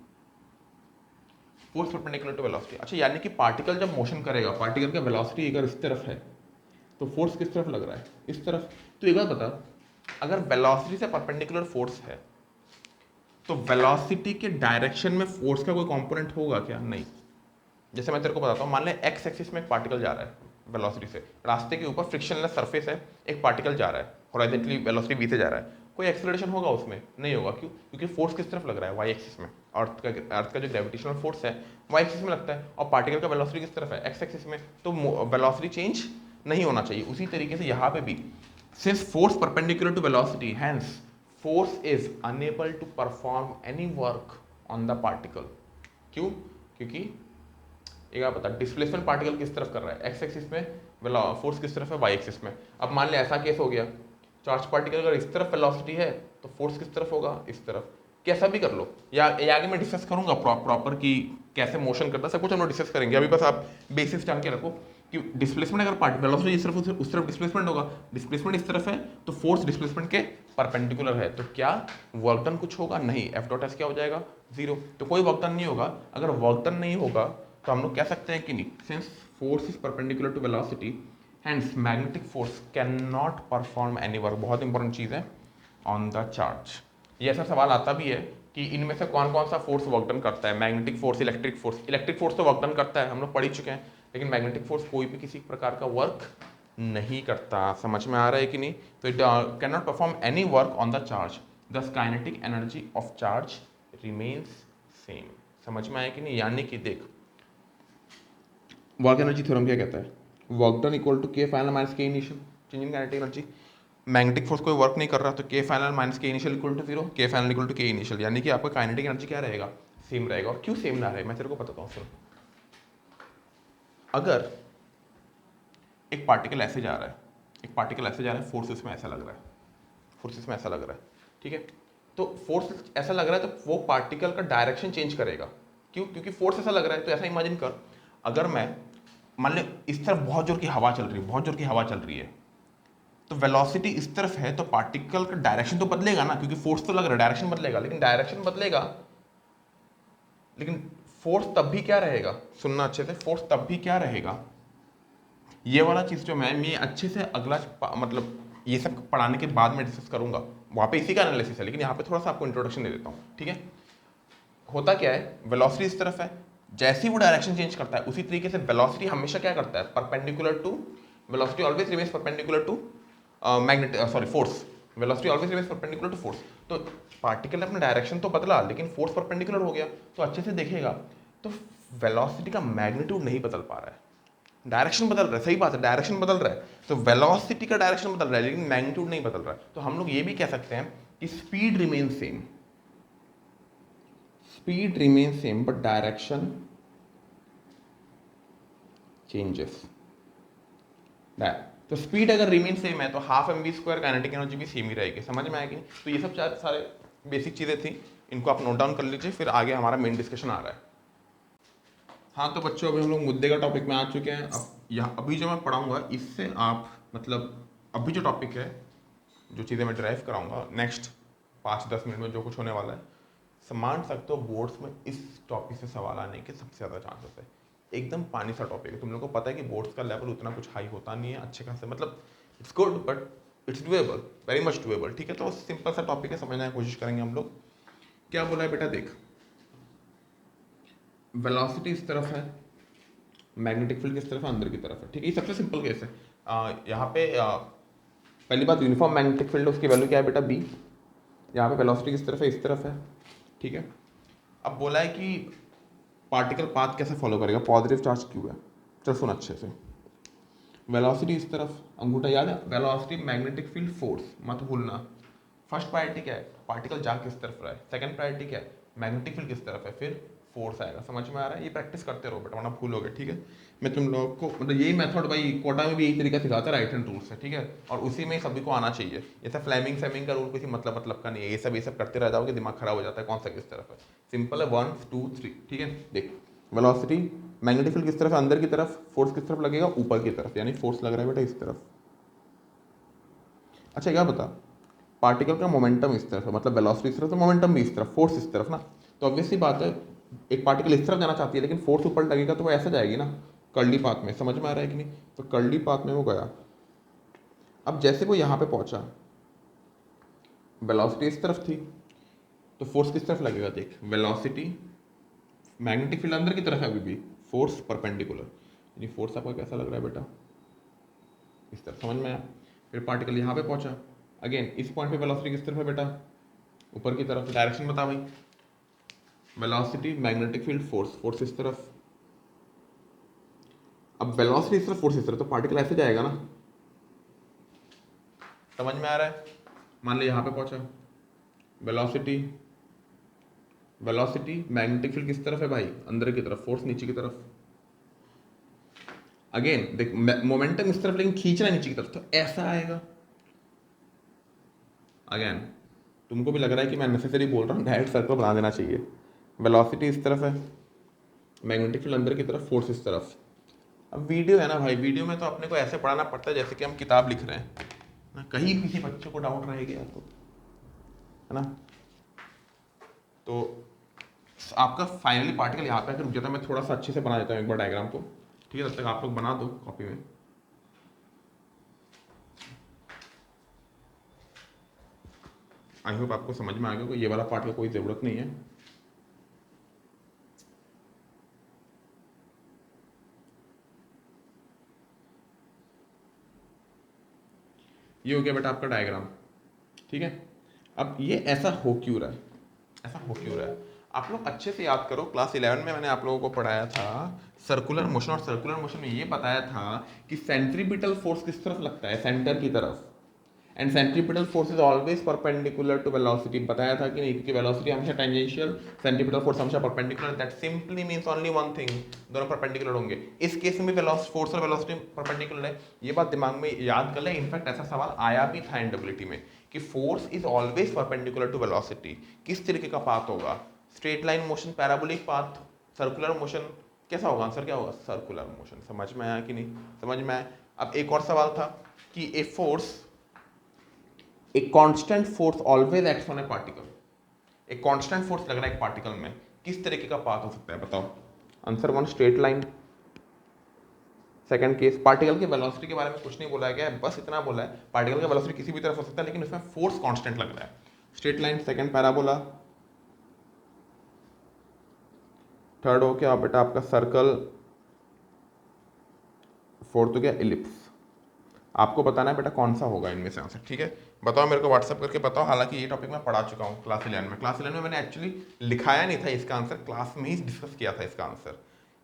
Force perpendicular to velocity, अच्छा यानी कि पार्टिकल जब मोशन करेगा, पार्टिकल का वेलोसिटी अगर इस तरफ है तो फोर्स किस तरफ लग रहा है? इस तरफ। तो एक बात बता, अगर वेलोसिटी से परपेंडिकुलर फोर्स है तो वेलोसिटी के डायरेक्शन में फोर्स का कोई कंपोनेंट होगा क्या? नहीं। जैसे मैं तेरे को बताता हूँ, मान ले एक्स एक्सिस में एक पार्टिकल जा रहा है वेलोसिटी से, रास्ते के ऊपर फ्रिक्शनलेस सरफेस है, एक पार्टिकल जा रहा है हॉरिजॉन्टली, वेलोसिटी वी से जा रहा है, कोई एक्सेलरेशन होगा उसमें? नहीं होगा। क्यों? क्योंकि फोर्स किस तरफ लग रहा है? वाई एक्सिस में। अर्थ का जो ग्रेविटेशनल फोर्स है वाई एक्सिस में लगता है, और पार्टिकल का वेलोसिटी किस तरफ है? एक्स एक्सिस में। तो वेलोसिटी चेंज नहीं होना चाहिए। उसी तरीके से यहाँ पे भी, since force perpendicular to velocity, hence force is unable to perform any work on the particle. क्यों? क्योंकि एक बात बता, डिस्प्लेसमेंट पार्टिकल किस तरफ कर रहा है? एक्स एक्सिस में, फोर्स किस तरफ है? वाई एक्सिस में। अब मान ले ऐसा केस हो गया, चार्ज पार्टिकल अगर इस तरफ वेलोसिटी है तो फोर्स किस तरफ होगा? इस तरफ। कैसा भी कर लो, या आगे मैं डिस्कस करूंगा प्रॉपर कि कैसे मोशन करता है, सब कुछ हम लोग डिस्कस करेंगे। अभी बस आप बेसिस जान के रखो कि डिस्प्लेसमेंट अगर वेलोसिटी इस तरफ उस तरफ डिस्प्लेसमेंट होगा, डिस्प्लेसमेंट इस तरफ है तो फोर्स डिस्प्लेसमेंट के परपेंडिकुलर है, तो क्या वर्क डन कुछ होगा? नहीं। एफ डॉट एस क्या हो जाएगा? जीरो। तो कोई वर्क डन नहीं होगा। अगर वर्क डन नहीं होगा तो हम लोग कह सकते हैं कि नहीं, since force is perpendicular to velocity, hence magnetic force can not perform any work. बहुत इंपॉर्टेंट चीज़ है, ऑन द चार्ज। ये ऐसा सवाल आता भी है कि इनमें से कौन कौन सा फोर्स वर्क डन करता है? Magnetic force, electric force. Electric force तो वर्क डन करता है, हम लोग पढ़ ही चुके हैं, लेकिन मैग्नेटिक फोर्स कोई भी किसी प्रकार का वर्क नहीं करता। समझ में आ रहा है कि नहीं? तो it can not perform any work on the charge, thus kinetic energy of charge remains same. समझ में आया कि नहीं? यानी कि देख, वर्क एनर्जी थ्योरम क्या कहता है? वर्क डन इक्वल टू के फाइनल माइनस के initial, change in kinetic energy. Magnetic force कोई वर्क नहीं कर रहा तो के फाइनल माइनस के इनिशियल इक्वल टू जीरो, के फाइनल इक्वल टू के इनिशियल, यानी कि आपका काइनेटिक एनर्जी क्या रहेगा? सेम रहेगा। और क्यों सेम ना रहे मैं तेरे को बताता हूँ। सुन, अगर एक पार्टिकल ऐसे जा रहा है, एक पार्टिकल ऐसे जा रहा है, फोर्स इसमें ऐसा लग रहा है, फोर्स इसमें ऐसा लग रहा है, ठीक है। तो फोर्स ऐसा लग रहा है तो वो पार्टिकल का डायरेक्शन चेंज करेगा। क्यों? क्योंकि फोर्स ऐसा लग रहा है। तो ऐसा इमेजिन कर, अगर मैं मान ले इस तरफ बहुत जोर की हवा चल रही है, बहुत जोर की हवा चल रही है, तो वेलोसिटी इस तरफ है तो पार्टिकल का डायरेक्शन तो बदलेगा ना, क्योंकि फोर्स तो लग रहा है, डायरेक्शन बदलेगा। लेकिन डायरेक्शन बदलेगा, लेकिन फोर्स तब भी क्या रहेगा? सुनना अच्छे से, फोर्स तब भी क्या रहेगा? ये वाला चीज जो मैं अच्छे से अगला मतलब ये सब पढ़ाने के बाद मैं डिस्कस करूंगा, वहाँ पे इसी का एनालिसिस है, लेकिन यहाँ पे थोड़ा सा आपको इंट्रोडक्शन दे देता हूँ, ठीक है। होता क्या है, वेलोसिटी इस तरफ है, जैसे ही वो डायरेक्शन चेंज करता है उसी तरीके से वेलोसिटी हमेशा क्या करता है, perpendicular to, velocity always remains perpendicular to force, velocity always remains perpendicular to force. तो पार्टिकल ने अपना डायरेक्शन तो बदला लेकिन फोर्स परपेंडिकुलर हो गया, तो अच्छे से देखिएगा तो वेलोसिटी का मैग्नीट्यूड नहीं बदल पा रहा है, डायरेक्शन बदल रहा है, सही बात है, डायरेक्शन बदल रहा है, तो वेलोसिटी का डायरेक्शन बदल रहा है लेकिन मैग्नीट्यूड नहीं बदल रहा है। तो हम लोग ये भी कह सकते हैं कि speed remain same, speed remain same but direction changes. तो स्पीड अगर रिमेन सेम है तो half M V square kinetic energy भी सेम ही रहेगी, समझ में आएगी। तो ये सब सारे बेसिक चीज़ें थी, इनको आप नोट डाउन कर लीजिए, फिर आगे हमारा मेन डिस्कशन आ रहा है। हाँ तो बच्चों अभी हम लोग मुद्दे का टॉपिक में आ चुके हैं। अब यहाँ अभी जो मैं पढ़ाऊँगा इससे आप मतलब अभी जो टॉपिक है, जो चीज़ें मैं ड्राइव कराऊँगा नेक्स्ट 5-10 मिनट में जो कुछ होने वाला है, मान सकते हो बोर्ड्स में इस टॉपिक से सवाल आने के सबसे ज़्यादा चांसेस है। एकदम पानी सा टॉपिक है, तुम लोगों को पता है कि बोर्ड्स का लेवल उतना कुछ हाई होता नहीं है, अच्छे खासे मतलब it's good but it's doable, very much doable, ठीक है। तो सिंपल सा टॉपिक है, समझने की कोशिश करेंगे हम लोग। क्या बोला है बेटा, देख वेलोसिटी इस तरफ है, मैग्नेटिक फील्ड किस तरफ है, अंदर की तरफ है, ठीक है। ये सबसे सिंपल केस है। यहाँ पे पहली बात यूनिफॉर्म मैग्नेटिक फील्ड, उसकी वैल्यू क्या है बेटा, बी। यहाँ पे वेलोसिटी किस तरफ है, इस तरफ है, ठीक है। अब बोला है कि पार्टिकल पाथ कैसे फॉलो करेगा, पॉजिटिव चार्ज क्यों है, चल सुन अच्छे से। वेलोसिटी इस तरफ, अंगूठा याद है, वेलोसिटी मैग्नेटिक फील्ड फोर्स, मत भूलना। फर्स्ट प्रायोरिटी क्या है, पार्टिकल जा किस तरफ रहा है, सेकंड प्रायोरिटी क्या है, मैग्नेटिक फील्ड किस तरफ है, फिर फोर्स आएगा, समझ में आ रहा है। ये प्रैक्टिस करते रहो बेटा वरना भूलोगे, ठीक है। मैं तुम लोगों को मतलब यही मेथड भाई कोटा में भी यही तरीका सिखाता है, राइट हैंड रूल से, ठीक है। और उसी में सभी को आना चाहिए, जैसे फ्लेमिंग का रूल किसी मतलब का नहीं है, ये सब करते रह जाओगे दिमाग खराब हो जाता है, कौन सा किस तरफ है, सिंपल है 1 2 3, ठीक है। देख वेलोसिटी मैग्नेटिक फील्ड किस तरफ है, अंदर की तरफ, फोर्स किस तरफ लगेगा, ऊपर की तरफ, यानी फोर्स लग रहा है बेटा इस तरफ। अच्छा क्या बता, पार्टिकल का मोमेंटम इस तरफ है, मतलब वेलोसिटी इस तरफ तो मोमेंटम भी इस तरफ, फोर्स इस तरफ ना। तो ऑब्वियसली बात है एक पार्टिकल इस तरफ जाना चाहती है लेकिन फोर्स ऊपर लगेगा तो वो ऐसा जाएगी ना, कर्ली पाथ में, समझ में आ रहा है कि नहीं। तो कर्ली पाथ में वो गया, अब जैसे वो यहाँ पे पहुंचा, वेलोसिटी इस तरफ थी तो फोर्स किस तरफ लगेगा, देख वेलोसिटी मैग्नेटिक फील्ड अंदर की तरफ है अभी भी, फोर्स परपेंडिकुलर, यानी फोर्स आपका कैसा लग रहा है बेटा, इस तरफ, समझ में आया। फिर पार्टिकल यहाँ पे पहुंचा, अगेन इस पॉइंट पे वेलोसिटी किस तरफ है बेटा, ऊपर की तरफ। डायरेक्शन बता भाई, velocity magnetic field force, force इस तरफ। अब वेलोसिटी इस तरफ, फोर्स इस तरफ, तो पार्टिकल ऐसे जाएगा ना, समझ में आ रहा है। मान लो यहाँ पे पहुंचा, वेलोसिटी वेलोसिटी मैग्नेटिक फील्ड किस तरफ है भाई, अंदर की तरफ, फोर्स नीचे की तरफ। अगेन देख मोमेंटम इस तरफ लेकिन खींचना नीचे की तरफ, तो ऐसा आएगा। अगेन तुमको भी लग रहा है कि मैं नेसेसरी बोल रहा हूँ, डायरेक्ट सर्कल बना देना चाहिए। वेलोसिटी इस तरफ है, मैग्नेटिक फील्ड अंदर की तरफ, फोर्स इस तरफ। अब वीडियो है ना भाई, वीडियो में तो अपने को ऐसे पढ़ाना पड़ता है जैसे कि हम किताब लिख रहे हैं ना, कहीं किसी बच्चे को डाउट रह गया तो, है ना। तो आपका फाइनली पार्टिकल यहाँ पे आकर रुक जाता है। मैं थोड़ा सा अच्छे से बना देता हूँ एक बार डायग्राम को, ठीक है, तब तक आप लोग बना दो कॉपी में। आई होप आपको समझ में आ गया, ये वाला पार्ट का कोई ज़रूरत नहीं है। ये हो गया बेटा आपका डायग्राम, ठीक है। अब ये ऐसा हो क्यों रहा है, ऐसा हो क्यों रहा है, आप लोग अच्छे से याद करो, क्लास 11 में मैंने आप लोगों को पढ़ाया था सर्कुलर मोशन, और सर्कुलर मोशन में ये बताया था कि सेंट्रीपिटल फोर्स किस तरफ लगता है, सेंटर की तरफ, and centripetal force is always perpendicular to velocity, बताया था कि नहीं, क्योंकि वेलोसिटी हमेशा टेंजेंशियल, सेंट्रीपिटल फोर्स हमेशा perpendicular, that simply means only one thing, दोनों परपेंडिकुलर होंगे। इस केस में वेलोसिटी फोर्स और वेलोसिटी परपेंडिकुलर है, ये बात दिमाग में याद कर ले। इनफैक्ट ऐसा सवाल आया भी था एनडब्ल्यूटी में कि force is always perpendicular to velocity, किस तरीके का पाथ होगा, straight line motion, parabolic path, circular motion, कैसा होगा, आंसर क्या होगा, सर्कुलर मोशन। समझ में आया कि नहीं, समझ में आया। अब एक और सवाल था कि a force, a constant force always acts on A particle, एक कांस्टेंट फोर्स लग रहा है एक पार्टिकल में, किस तरीके का पाथ हो सकता है बताओ। Answer 1 straight line, second case, particle की वेलोसिटी के बारे में कुछ नहीं बोला गया है, बस इतना बोला है पार्टिकल का वेलोसिटी किसी भी तरफ हो सकता है, लेकिन उसमें फोर्स कांस्टेंट लग रहा है। Straight line second parabola. Third हो गया बेटा आपका सर्कल। फोर्थ हो गया इलिप्स। आपको बताना है बेटा कौन सा होगा इनमें से आंसर, ठीक है। बताओ मेरे को व्हाट्सअप करके बताओ। हालांकि ये टॉपिक मैं पढ़ा चुका हूँ क्लास 11 में। क्लास 11 में मैंने एक्चुअली लिखाया नहीं था इसका आंसर, क्लास में ही डिस्कस किया था इसका आंसर।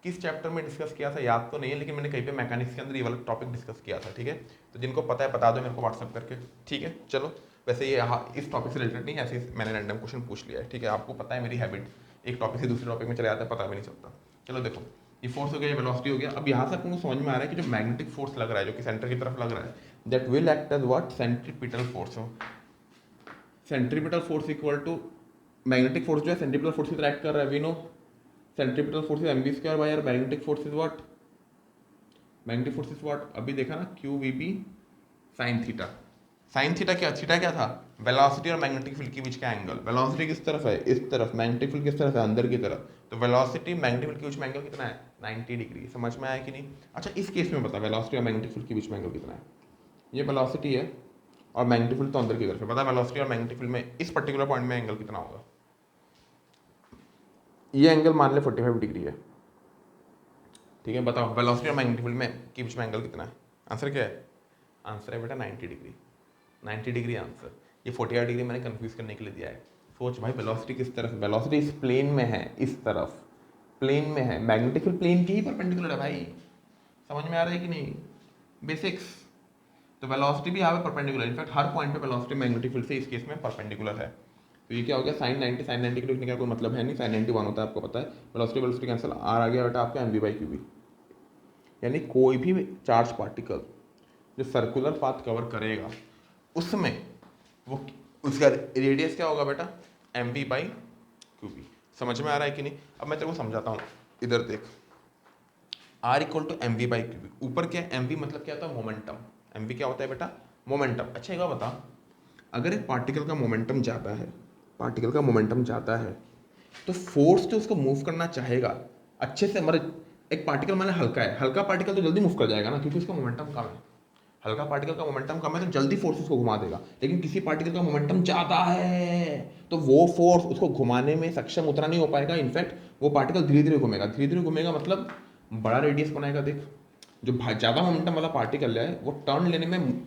किस चैप्टर में डिस्कस किया था याद तो नहीं है, लेकिन मैंने कहीं पे मैकेनिक्स के अंदर ये वाला टॉपिक डिस्कस किया था, ठीक है। तो जिनको पता है बता दो मेरे को व्हाट्सअप करके, ठीक है। चलो वैसे ये इस टॉपिक से रिलेटेड नहीं है, ऐसे मैंने रैंडम क्वेश्चन पूछ लिया है, ठीक है। आपको पता है मेरी हैबिट, एक टॉपिक से दूसरे टॉपिक में चले जाता है, पता भी नहीं चलता। चलो देखो, ये फोर्स हो गया, ये वेलोसिटी हो गया। अब यहाँ से आपको समझ में आ रहा है कि जो मैग्नेटिक फोर्स लग रहा है, जो कि सेंटर की तरफ लग रहा है, that will act as what, centripetal force. Centripetal force equal to magnetic force जो है सेंट्रीपिटल फोर्स की तरह एक्ट कर रहा है, we know centripetal force is mv square by R, magnetic force is what, magnetic force is what, अभी देखा ना, Q we B sine theta. Sine theta क्या, थीटा क्या था, वेलोसिटी और मैग्नेटिक फील्ड के बीच का एंगल। वेलोसिटी किस तरफ है, इस तरफ, मैग्नेटिक फील्ड किस तरफ है, अंदर की तरफ। तो वेलोसिटी मैग्नेटिक फील्ड के बीच में एंगल कितना है, 90 डिग्री। समझ में आया कि नहीं। अच्छा इस केस में बता वेलोसिटी और मैग्नेटिक फील्ड के बीच में एंगल कितना है। ये वेलोसिटी है और मैग्नेटिक फील्ड तो अंदर की तरफ है। बता वेलोसिटी और मैग्नेटिक फील्ड में इस पर्टिकुलर पॉइंट में एंगल कितना होगा। ये एंगल मान ले 45 डिग्री है, ठीक है। बताओ वेलोसिटी और मैग्नेटिक फील्ड में के बीच में एंगल कितना है। आंसर क्या है, आंसर है बेटा 90 डिग्री। 90 degree answer. ये 48 डिग्री मैंने कंफ्यूज करने के लिए दिया है। सोच भाई वेलोसिटी किस तरफ, वेलोसिटी इस प्लेन में है, इस तरफ प्लेन में है, मैग्नेटिक फील्ड प्लेन के ही परपेंडिकुलर है भाई। समझ में आ रहा है कि नहीं, बेसिक्स। तो वेलोसिटी भी यहाँ पे परपेंडिकुलर, इनफैक्ट हर पॉइंट पे वेलोसिटी मैग्नेटिक फील्ड से इस केस में परपेंडिकुलर है। तो ये क्या हो गया, साइन 90, साइन 90 के लिखने का कोई मतलब है नहीं, साइन 90 1 होता है, आपको पता है। वेलोसिटी वेलोसिटी कैंसिल, आर आ गया बेटा आपका mv बाई क्यूबी। यानी कोई भी चार्ज पार्टिकल जो सर्कुलर पाथ कवर करेगा उसमें वो उसका रेडियस क्या होगा बेटा, mv बाई क्यूबी। समझ में आ रहा है कि नहीं। अब मैं तेरे को समझाता हूँ, इधर देख, r equal to mv by QB. ऊपर क्या है, mv मतलब क्या होता है, मोमेंटम। mv क्या होता है बेटा, मोमेंटम। अच्छा एक बात बता, अगर एक पार्टिकल का मोमेंटम ज़्यादा है, पार्टिकल का मोमेंटम ज़्यादा है, तो फोर्स जो उसको मूव करना चाहेगा अच्छे से, मतलब एक पार्टिकल माने हल्का है, हल्का पार्टिकल तो जल्दी मूव कर जाएगा ना, क्योंकि उसका मोमेंटम कम है। हल्का पार्टिकल का मोमेंटम कम है तो जल्दी फोर्स उसको घुमा देगा। लेकिन किसी पार्टिकल का मोमेंटम ज़्यादा है तो वो फोर्स उसको घुमाने में सक्षम उतना नहीं हो पाएगा। इनफैक्ट वो पार्टिकल धीरे धीरे घूमेगा, धीरे धीरे घूमेगा मतलब बड़ा रेडियस बनाएगा। देख जो ज़्यादा मोमेंटम वाला पार्टिकल है वो टर्न लेने में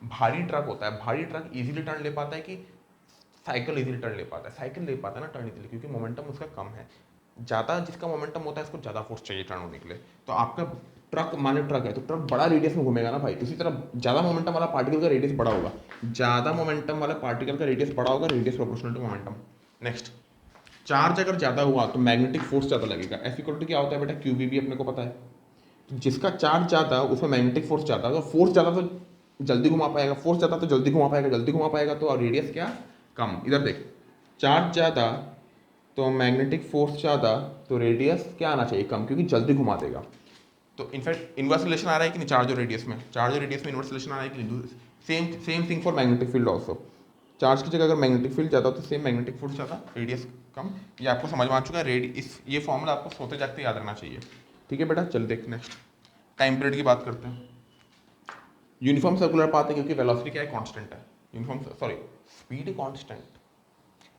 भारी ट्रक होता है, भारी ट्रक इजीली टर्न ले पाता है कि साइकिल इजीली टर्न ले पाता है, साइकिल ले पाता है ना टर्न इजीली, क्योंकि मोमेंटम उसका कम है। ज़्यादा जिसका मोमेंटम होता है उसको ज़्यादा फोर्स चाहिए टर्न होने के लिए। तो आपका ट्रक माने ट्रक है तो ट्रक बड़ा रेडियस में घूमेगा ना भाई, इसी तरह ज़्यादा मोमेंटम वाला पार्टिकल का रेडियस बड़ा होगा, ज़्यादा मोमेंटम वाला पार्टिकल का रेडियस बड़ा होगा, radius proportional to momentum. Next, charge अगर ज़्यादा हुआ तो मैग्नेटिक फोर्स ज़्यादा लगेगा। एफ इक्वल टू क्या होता है बेटा, क्यू बी अपने को पता है। तो जिसका चार्ज ज़्यादा उसमें मैग्नेटिक फोर्स ज़्यादा, अगर फोर्स ज़्यादा तो जल्दी घुमा पाएगा, फोर्स ज़्यादा तो जल्दी घुमा पाएगा, जल्दी घुमा पाएगा तो रेडियस क्या कम। इधर देख, चार्ज ज़्यादा तो मैग्नेटिक फोर्स ज़्यादा तो रेडियस क्या आना चाहिए कम, क्योंकि जल्दी घुमा देगा। तो इनफैक्ट इनवर्स रिलेशन आ रहा है कि नहीं, चार्ज और रेडियस में, चार्ज और रेडियस में इनवर्स रिलेशन आ रहा है कि नहीं। Same same thing for magnetic field also. Charge की जगह अगर मैग्नेटिक फील्ड ज़्यादा तो सेम मैग्नेटिक फोर्स ज़्यादा, रेडियस कम। ये आपको समझ में आ चुका है। इस ये फॉर्मूला आपको सोते जागते याद रहना चाहिए, ठीक है बेटा। चल देख नेक्स्ट, टाइम पीरियड की बात करते हैं। यूनिफॉर्म सर्कुलर पाथ है क्योंकि वेलोसिटी क्या है, कांस्टेंट है। Uniform sorry speed constant.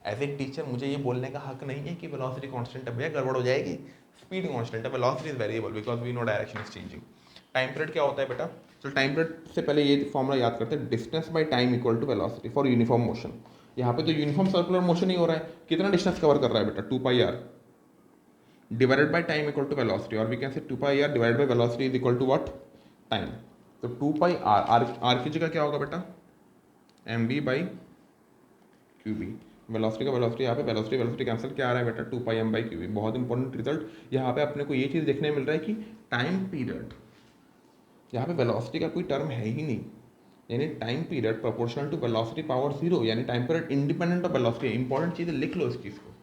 As a teacher मुझे ये बोलने का हक नहीं है कि वेलोसिटी कांस्टेंट है, भैया गड़बड़ हो जाएगी। स्पीड कांस्टेंट है, velocity is variable because we know direction is changing. Time period क्या होता है बेटा, तो टाइम पीरियड से पहले ये फॉर्मूला याद करते हैं, distance by time equal to velocity for uniform motion. यहाँ पे तो यूनिफॉर्म सर्कुलर मोशन ही हो रहा है, कितना डिस्टेंस कवर कर रहा है बेटा, 2πr divided by time equal to velocity, और we can say 2πr divided by velocity is equal to what, time. तो 2πr, आर की जगह क्या होगा बेटा, mv बाई क्यूबी। वेलोसिटी का वेलोसिटी यहाँ पे वेलोसिटी वेलोसिटी कैंसिल, क्या आ रहा है बेटा, 2πm बाई क्यूबी। बहुत इंपॉर्टेंट रिजल्ट यहाँ पे अपने को ये चीज़ देखने मिल रहा है कि टाइम पीरियड, यहाँ पे वेलोसिटी का कोई टर्म है ही नहीं, यानी time period proportional to velocity power 0, यानी time period independent of velocity. Important चीज़ लिख लो इस चीज़ को,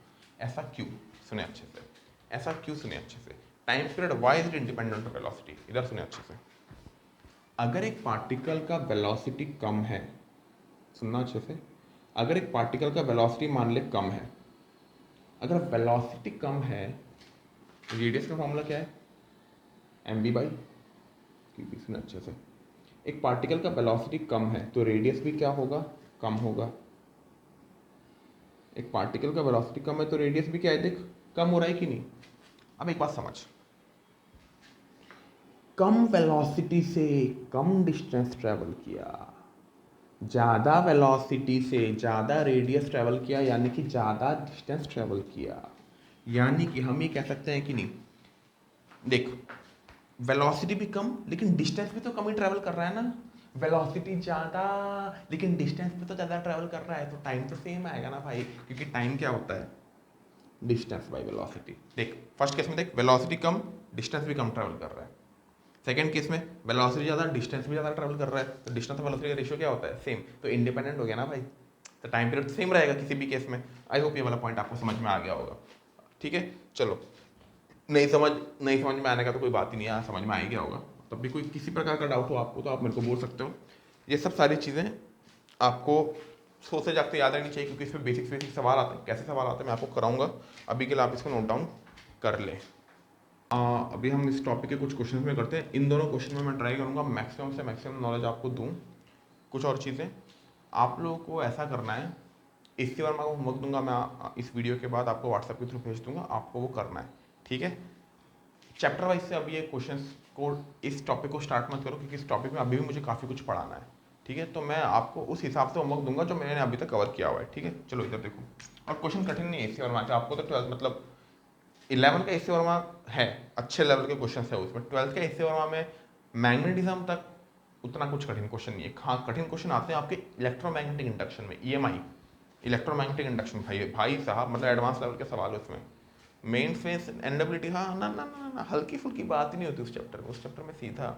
ऐसा क्यों, सुने अच्छे से, ऐसा क्यों सुने अच्छे से। Time period why is independent of velocity, इधर सुने अच्छे से। अगर एक पार्टिकल का वेलोसिटी कम है, सुनना अच्छे से, अगर एक पार्टिकल का वेलोसिटी मान ले कम है, अगर वेलोसिटी कम है, रेडियस का फॉर्मूला क्या है, mv बाई क्यूबी। सुना अच्छे से। एक पार्टिकल का वेलोसिटी कम है तो रेडियस भी क्या होगा, कम होगा। एक पार्टिकल का वेलोसिटी कम है तो रेडियस भी क्या है, देख कम हो रहा है कि नहीं। अब एक बात समझ, कम वेलोसिटी से कम डिस्टेंस ट्रेवल किया, ज़्यादा वेलोसिटी से ज़्यादा रेडियस ट्रेवल किया, यानी कि ज़्यादा डिस्टेंस ट्रेवल किया। यानी कि हम ये कह सकते हैं कि नहीं, देख वेलोसिटी भी कम लेकिन डिस्टेंस भी तो कम ही ट्रेवल कर रहा है ना। वेलोसिटी ज़्यादा लेकिन डिस्टेंस पे तो ज़्यादा ट्रेवल कर रहा है, तो टाइम तो सेम आएगा ना भाई, क्योंकि टाइम क्या होता है, डिस्टेंस बाय वेलोसिटी। देख फर्स्ट केस में देख वेलोसिटी कम डिस्टेंस भी कम ट्रेवल कर रहा है। सेकंड केस में वेलोसिटी ज़्यादा डिस्टेंस भी ज़्यादा ट्रेवल कर रहा है, तो डिस्टेंस और वेलोसिटी का रेशियो क्या होता है, सेम, तो इंडिपेंडेंट हो गया ना भाई, तो टाइम पीरियड सेम रहेगा किसी भी केस में। आई होप ये वाला पॉइंट आपको समझ में आ गया होगा। ठीक है, चलो नहीं समझ में आने का तो कोई बात ही नहीं है, समझ में आ ही गया होगा। तब भी कोई किसी प्रकार का डाउट हो आपको तो आप मेरे को बोल सकते हो। ये सब सारी चीज़ें आपको सोचते जागते याद रहनी चाहिए, क्योंकि इसमें बेसिक सवाल आते हैं। कैसे सवाल आते हैं मैं आपको कराऊंगा, अभी के लिए आप इसको नोट डाउन कर लें। अभी हम इस टॉपिक के कुछ क्वेश्चन में करते हैं। इन दोनों क्वेश्चन में मैं ट्राई करूँगा मैक्सिमम से मैक्सिमम नॉलेज आपको दूँ। कुछ और चीज़ें आप लोगों को ऐसा करना है, इसके बारे में आपको होमवर्क दूंगा मैं, इस वीडियो के बाद आपको व्हाट्सएप के थ्रू भेज दूंगा, आपको वो करना है। ठीक है, चैप्टर वाइज से अभी ये क्वेश्चंस को, इस टॉपिक को स्टार्ट मत करो, क्योंकि इस टॉपिक में अभी भी मुझे काफ़ी कुछ पढ़ाना है। ठीक है, तो मैं आपको उस हिसाब से होमवर्क दूंगा जो मैंने अभी तक कवर किया हुआ है। ठीक है, चलो इधर देखो। और क्वेश्चन कठिन नहीं है इससे, वर्मा के आपको तो 12 मतलब 11 का इससे वर्मा है, अच्छे लेवल के क्वेश्चन है उसमें। 12 का इससे वर्मा में मैग्नेटिज्म तक उतना कुछ कठिन क्वेश्चन नहीं है। हाँ कठिन क्वेश्चन आते हैं आपके इलेक्ट्रोमैग्नेटिक इंडक्शन में, EMI इलेक्ट्रोमैग्नेटिक इंडक्शन, भाई साहब मतलब एडवांस लेवल के सवाल है उसमें। मेन फेस एनडब्ल्यूटी, हाँ ना हल्की फुल्की बात ही नहीं होती उस चैप्टर में। उस चैप्टर में सीधा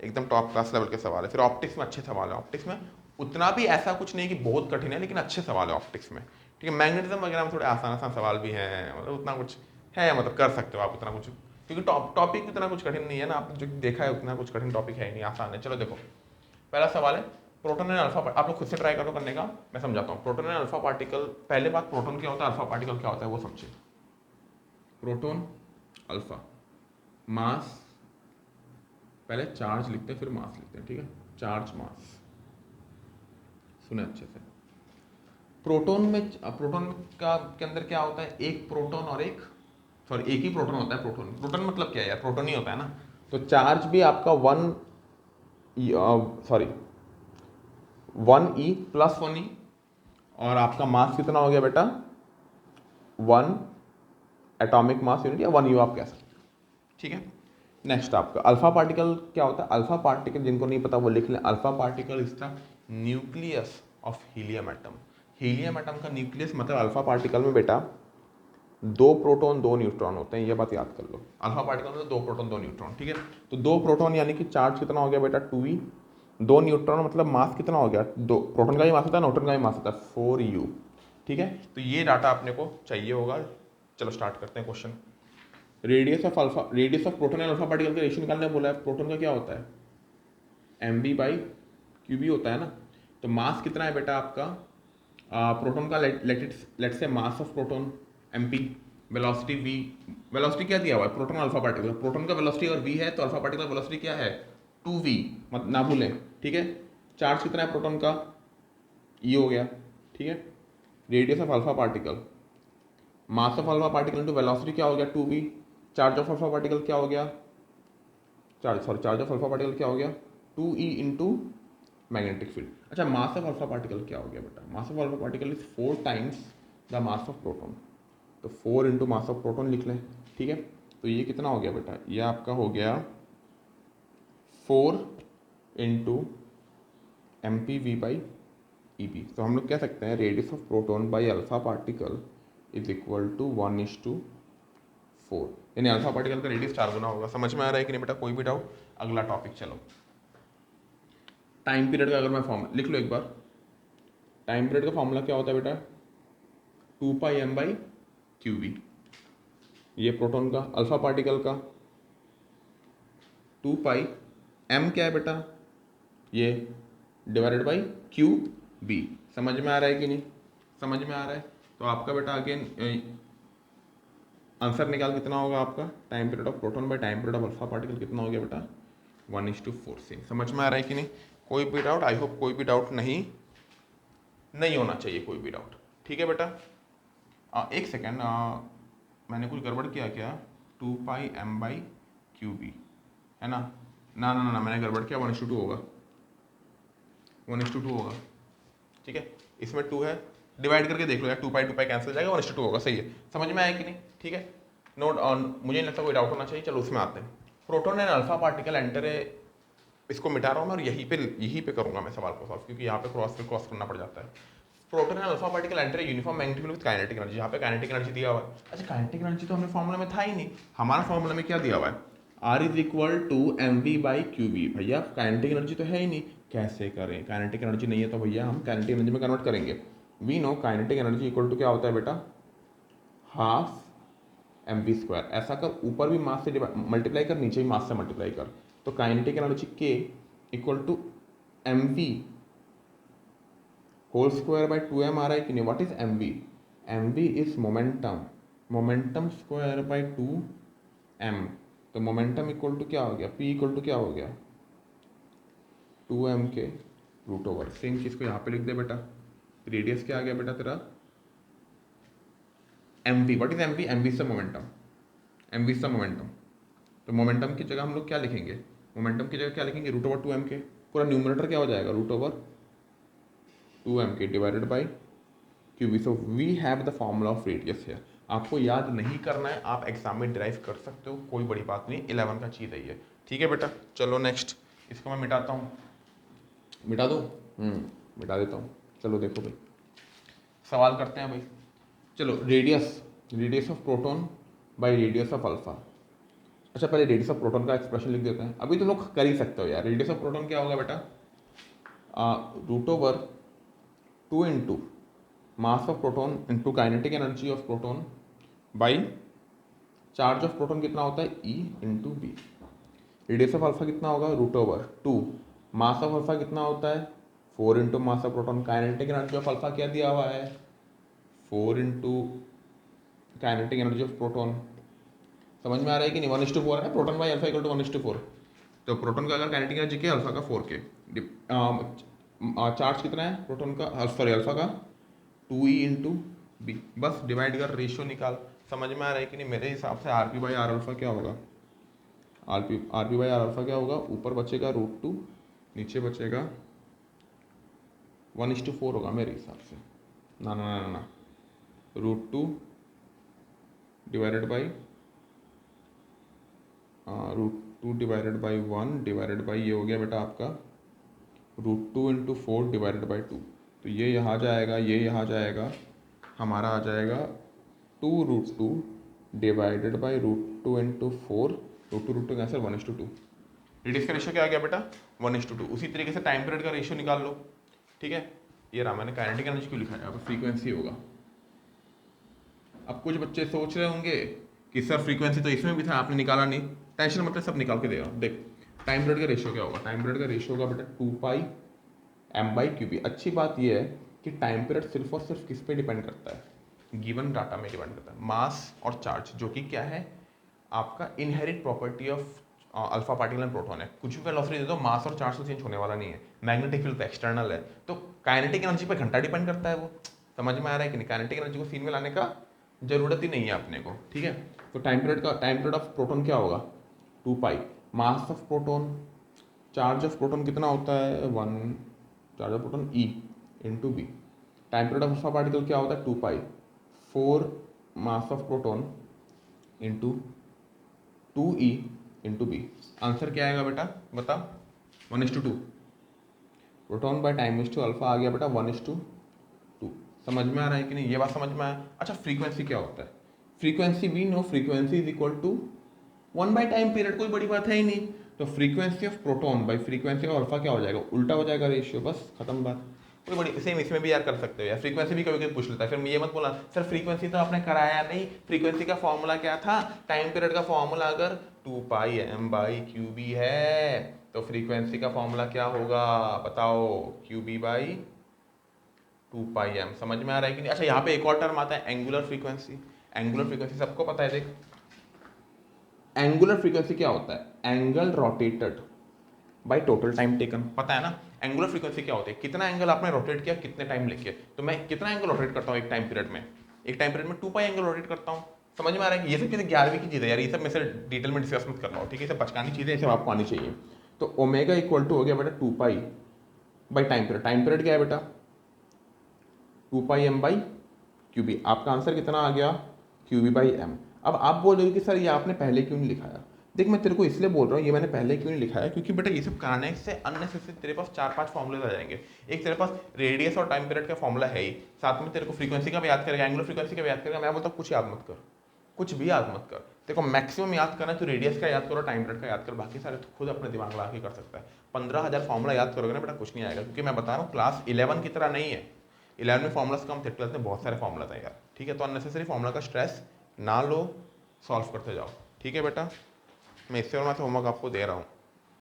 एकदम टॉप क्लास लेवल के सवाल है। फिर ऑप्टिक्स में अच्छे सवाल है, ऑप्टिक्स में उतना भी ऐसा कुछ नहीं कि बहुत कठिन है, लेकिन अच्छे सवाल है ऑप्टिक्स में। ठीक है, मैग्नेटिज्म वगैरह में थोड़े आसान आसान सवाल भी हैं, मतलब उतना कुछ है, मतलब कर सकते हो आप उतना कुछ, क्योंकि टॉपिक उतना कुछ कठिन नहीं है ना, आपने जो देखा है उतना कुछ कठिन टॉपिक है नहीं, आसान है। चलो देखो पहला सवाल है, प्रोटॉन एंड अल्फा, आप लोग खुद से ट्राई करो करने का, मैं समझाता हूँ। प्रोटॉन एंड अल्फा पार्टिकल, पहले बात प्रोटॉन क्या होता है, अल्फा पार्टिकल क्या होता है वो समझिए। प्रोटॉन अल्फा, मास, पहले चार्ज लिखते हैं फिर मास लिखते हैं। ठीक है, चार्ज मास, सुने अच्छे से। प्रोटॉन में, प्रोटॉन का के अंदर क्या होता है, एक प्रोटॉन और एक, सॉरी एक ही प्रोटॉन होता है। प्रोटॉन मतलब क्या है यार, प्रोटॉन ही होता है ना। तो चार्ज भी आपका 1e प्लस 1e, और आपका मास कितना हो गया बेटा, 1 एटॉमिक मास यूनिट, या 1u आप कह सकते हो। ठीक है, नेक्स्ट आपका अल्फा पार्टिकल क्या होता है। अल्फा पार्टिकल जिनको नहीं पता वो लिख लें, alpha particle is the nucleus of helium atom. Helium atom का न्यूक्लियस मतलब अल्फा पार्टिकल में बेटा 2 प्रोटॉन 2 न्यूट्रॉन होते हैं, ये बात याद कर लो। अल्फा पार्टिकल में 2 प्रोटॉन 2 न्यूट्रॉन। ठीक है, तो 2 प्रोटॉन यानी कि चार्ज कितना हो गया बेटा 2e, 2 न्यूट्रॉन मतलब मास कितना हो गया, 2 प्रोटॉन का भी मास होता है, न्यूट्रॉन का भी मास होता है, 4u। ठीक है, तो ये डाटा अपने को चाहिए होगा। चलो स्टार्ट करते हैं question. Radius of proton and alpha particle का रेशियो निकालने बोला है। प्रोटॉन का क्या होता है, mb/qb होता है ना। तो मास कितना है बेटा आपका, प्रोटॉन का लेट से मास of proton mp, velocity v, velocity क्या दिया हुआ है, प्रोटॉन अल्फा पार्टिकल, प्रोटॉन का वेलोसिटी अगर v है तो अल्फा पार्टिकल का वेलोसिटी क्या है 2v, मत ना भूलें। ठीक है, चार्ज कितना है प्रोटॉन का, e हो गया। ठीक है, radius of alpha particle, mass of alpha particle into velocity क्या हो गया 2v, charge of alpha particle क्या हो गया, चार्ज ऑफ अल्फा पार्टिकल क्या हो गया 2e इंटू मैग्नेटिक फील्ड। अच्छा, मास ऑफ अल्फा पार्टिकल क्या हो गया बेटा, मास of alpha particle is 4 times the mass of proton, तो 4 इंटू मास ऑफ प्रोटॉन लिख लें। ठीक है, तो ये कितना हो गया बेटा, ये आपका हो गया 4 इंटू mp/v/ep। तो हम लोग कह सकते हैं radius of proton by alpha particle is equal to 1:4, यानी अल्फा पार्टिकल का रेडियस 4 गुना होगा। समझ में आ रहा है कि नहीं बेटा, कोई भी डाउट। अगला टॉपिक चलो, टाइम पीरियड का अगर मैं फॉर्मूला लिख लो एक बार। टाइम पीरियड का फॉर्मूला क्या होता है बेटा, 2πm/qv, ये प्रोटॉन का, अल्फा पार्टिकल का 2πm क्या है बेटा, ये डिवाइडेड बाई QB। समझ में आ रहा है कि नहीं, समझ में आ रहा है। तो आपका बेटा अगेन आंसर निकाल कितना होगा आपका, time period of proton by time period of alpha particle कितना हो गया बेटा 1:4 सेम। समझ में आ रहा है कि नहीं? कोई भी डाउट? आई होप कोई भी डाउट नहीं होना चाहिए, कोई भी डाउट। ठीक है बेटा, एक सेकेंड, मैंने कुछ गड़बड़ किया क्या? 2πm/qb है ना? ना ना ना, मैंने गड़बड़ किया, 1:2 होगा, 1:2 होगा। ठीक है, इसमें 2 है, डिवाइड करके देख लो यार, 2π कैंसिल हो जाएगा, 1:2 होगा। सही है, समझ में आया कि नहीं? ठीक है, नोट ऑन, मुझे नहीं लगता कोई डाउट होना चाहिए। चलो उसमें आते हैं। Proton and alpha particle enter है, इसको मिटा रहा हूँ मैं और यहीं पे करूँगा मैं सवाल को सॉल्व, क्योंकि यहाँ पे क्रॉस करना पड़ जाता है। Proton and alpha particle enter uniform magnetic field with kinetic energy, यहाँ पे काइनेटिक एनर्जी दिया हुआ है। अच्छा, काइनेटिक एनर्जी तो हमने फॉर्मूला में था ही नहीं, हमारा फॉर्मूला में क्या दिया हुआ है? R = mv/qb। भैया काइनेटिक एनर्जी तो है ही नहीं, कैसे करें? काइनेटिक एनर्जी नहीं है तो भैया हम काइनेटिक एनर्जी में कन्वर्ट करेंगे। We know kinetic energy equal to क्या होता है बेटा? 12 mv²। ऐसा कर, ऊपर भी मास से मल्टीप्लाई कर, नीचे भी मास से मल्टीप्लाई कर, तो kinetic energy K equal to mv² by 2m आ रहा है कि नहीं? What is mv? mv is momentum square by 2m। तो मोमेंटम इक्वल टू क्या हो गया? p इक्वल टू क्या हो गया? 2m के रूट ओवर। सेम चीज़ को यहाँ पे लिख दे बेटा। रेडियस क्या आ गया बेटा तेरा? mv। What is mv? mv is the momentum, mv is the momentum. तो मोमेंटम की जगह हम लोग क्या लिखेंगे? मोमेंटम की जगह क्या लिखेंगे? रूट ओवर 2m के। पूरा न्यूमरेटर क्या हो जाएगा? रूट ओवर 2m के divided by qb। So we have the formula of radius है। आपको याद नहीं करना है, आप एग्जाम में ड्राइव कर सकते हो, कोई बड़ी बात नहीं, 11 का चीज़ है ये। ठीक है बेटा, चलो नेक्स्ट, इसको मैं मिटाता हूँ। मिटा दो? मिटा देता हूँ। चलो देखो भाई, सवाल करते हैं भाई। चलो, radius of proton by radius of alpha. अच्छा, पहले रेडियस ऑफ प्रोटॉन का एक्सप्रेशन लिख देते हैं। अभी तुम लोग कर ही सकते हो यार। रेडियस ऑफ प्रोटॉन क्या होगा बेटा? Root over 2 into mass of proton into kinetic energy of proton by charge of proton कितना होता है? E into B. Radius of alpha कितना होगा? Root over 2। Mass of alpha कितना होता है? 4 into mass of proton. Kinetic energy of alpha क्या दिया हुआ है? 4 into kinetic energy of proton. समझ में आ रहा है कि नहीं? 1:4 है, proton by alpha equal to 1:4। तो प्रोटॉन का अगर काइनेटिक एनर्जी क्या है? अल्फा का 4k। चार्ज कितना है प्रोटॉन का? सॉरी, अल्फा का 2e इंटू बी। बस डिवाइड कर, रेशियो निकाल। समझ में आ रहा है कि नहीं? मेरे हिसाब से RP/R अल्फा क्या होगा? RP/R अल्फा क्या होगा? ऊपर बचेगा √2, नीचे बचेगा 1:4 होगा मेरे हिसाब से। ना ना ना ना, √2 डिवाइडेड बाई √2 / 1 डिवाइडेड बाई, ये हो गया बेटा आपका √2 इंटू 4 डिवाइडेड बाई 2। तो ये यहाँ जाएगा, ये यहाँ जाएगा, हमारा आ जाएगा 2√2 divided by √2 into 4। √2 cancel, 1:2। Radius का रेशियो क्या आ गया बेटा? 1:2। उसी तरीके से टाइम पीरियड का रेशियो निकाल लो। ठीक है, ये रहा। मैंने काइनेटिक एनर्जी क्यों लिखा है? अब फ्रीक्वेंसी होगा। अब कुछ बच्चे सोच रहे होंगे कि सर फ्रीक्वेंसी तो इसमें भी था, आपने निकाला नहीं। टेंशन मतलब सब निकाल के दे रहा हूँ। देख, टाइम पीरियड का रेशियो क्या होगा? टाइम पीरियड का रेशियो होगा बेटा 2πm/qb। अच्छी बात यह है कि टाइम पीरियड सिर्फ और सिर्फ किस पे डिपेंड करता है? गिवन डाटा में डिपेंड करता है, मास और चार्ज, जो कि क्या है? आपका inherit property of alpha particle and proton है। कुछ भी वेलोसिटी दे दो, मास और चार्ज तो चेंज होने वाला नहीं है। मैग्नेटिक फील्ड तो एक्सटर्नल है, तो काइनेटिक एनर्जी पे घंटा डिपेंड करता है वो। समझ में आ रहा है कि नहीं? काइनेटिक एनर्जी को सीन में लाने का जरूरत ही नहीं है अपने को। ठीक है, तो टाइम पीरियड ऑफ प्रोटॉन क्या होगा? 2π। Mass of proton, charge of proton कितना होता है? 1। Charge of proton E into B. Time period of alpha particle क्या होता है? 2π। 4 mass of proton into 2e into B. Answer क्या आएगा बेटा? बता। 1:2। Proton by time to alpha आ गया बेटा 1:2। समझ में आ रहा है कि नहीं? ये बात समझ में आया? अच्छा, फ्रीक्वेंसी क्या होता है? Frequency we know, frequency is equal to 1 by time period. कोई बड़ी बात है ही नहीं। तो frequency of proton by frequency of alpha क्या हो जाएगा? उल्टा हो जाएगा रेशियो, बस खत्म बात। कोई बड़ी, सेम इसमें भी यार कर सकते हो यार। फ्रीक्वेंसी भी कभी कभी पूछ लेता है, फिर ये मत बोला सर फ्रीक्वेंसी तो आपने कराया नहीं। फ्रीक्वेंसी का फॉर्मूला क्या था? टाइम पीरियड का फॉर्मूला अगर 2πm/qb है तो फ्रीक्वेंसी का फॉर्मूला क्या होगा? बताओ, qb/2πm। समझ में आ रहा है कि नहीं? अच्छा, यहाँ पे एक और टर्म आता है, एंगुलर फ्रीक्वेंसी। एंगुलर फ्रीक्वेंसी सबको पता है। देख, एंगुलर फ्रीक्वेंसी क्या होता है? Angle rotated by total time taken. पता है ना एंगुलर फ्रीक्वेंसी क्या होती है, कितना एंगल आपने रोटेट किया कितने टाइम लेके। तो मैं कितना एंगल रोटेट करता हूँ एक टाइम पीरियड में, एक टाइम पीरियड में 2 पाई एंगल रोटेट करता हूँ। समझ में आ रहा है, ये सब चीज़ें 11वीं की चीज़ है यार, ये सब मैं से डिटेल में डिस्कस मत कर रहा हूँ, ठीक है, ये सब बचकानी चीज़ें, ये सब आपको आनी चाहिए। तो ओमेगा इक्वल टू हो गया बेटा 2 pi by time period. Time period क्या है बेटा 2 पाई एम बाई क्यू बी। आपका आंसर कितना आ गया क्यू बी बाई एम। अब आप बोल रहे हो कि सर ये आपने पहले क्यों नहीं लिखाया। देख मैं तेरे को इसलिए बोल रहा हूँ ये मैंने पहले क्यों नहीं लिखाया, क्योंकि बेटा ये सब कराने से अननेसेसरी तेरे पास 4-5 फॉर्मूले आ जाएंगे। एक तेरे पास रेडियस और टाइम पीरियड का फॉर्मूला है ही, साथ में तेरे को फ्रीक्वेंसी का भी याद करेगा, एंगुलर फ्रीक्वेंसी का भी याद करेगा। मैं बोलता हूँ कुछ याद मत कर, कुछ भी याद मत कर। देखो मैक्सिमम याद करना है तो रेडियस का याद करो, टाइम पीरियड का याद करो, बाकी सारे तो खुद अपने दिमाग लगा के कर सकता है। 15,000 फॉर्मूला याद करोगे ना बेटा कुछ नहीं आएगा, क्योंकि मैं बता रहा हूँ क्लास 11 की तरह नहीं है। 11 में फॉर्मुलास कम थे, 12 में बहुत सारे फॉर्मुला था यार, ठीक है। तो अननेसेसरी फॉर्मुला का स्ट्रेस ना लो, सॉल्व करते जाओ, ठीक है बेटा। मैं इससे और मैं होमवर्क आपको दे रहा हूँ।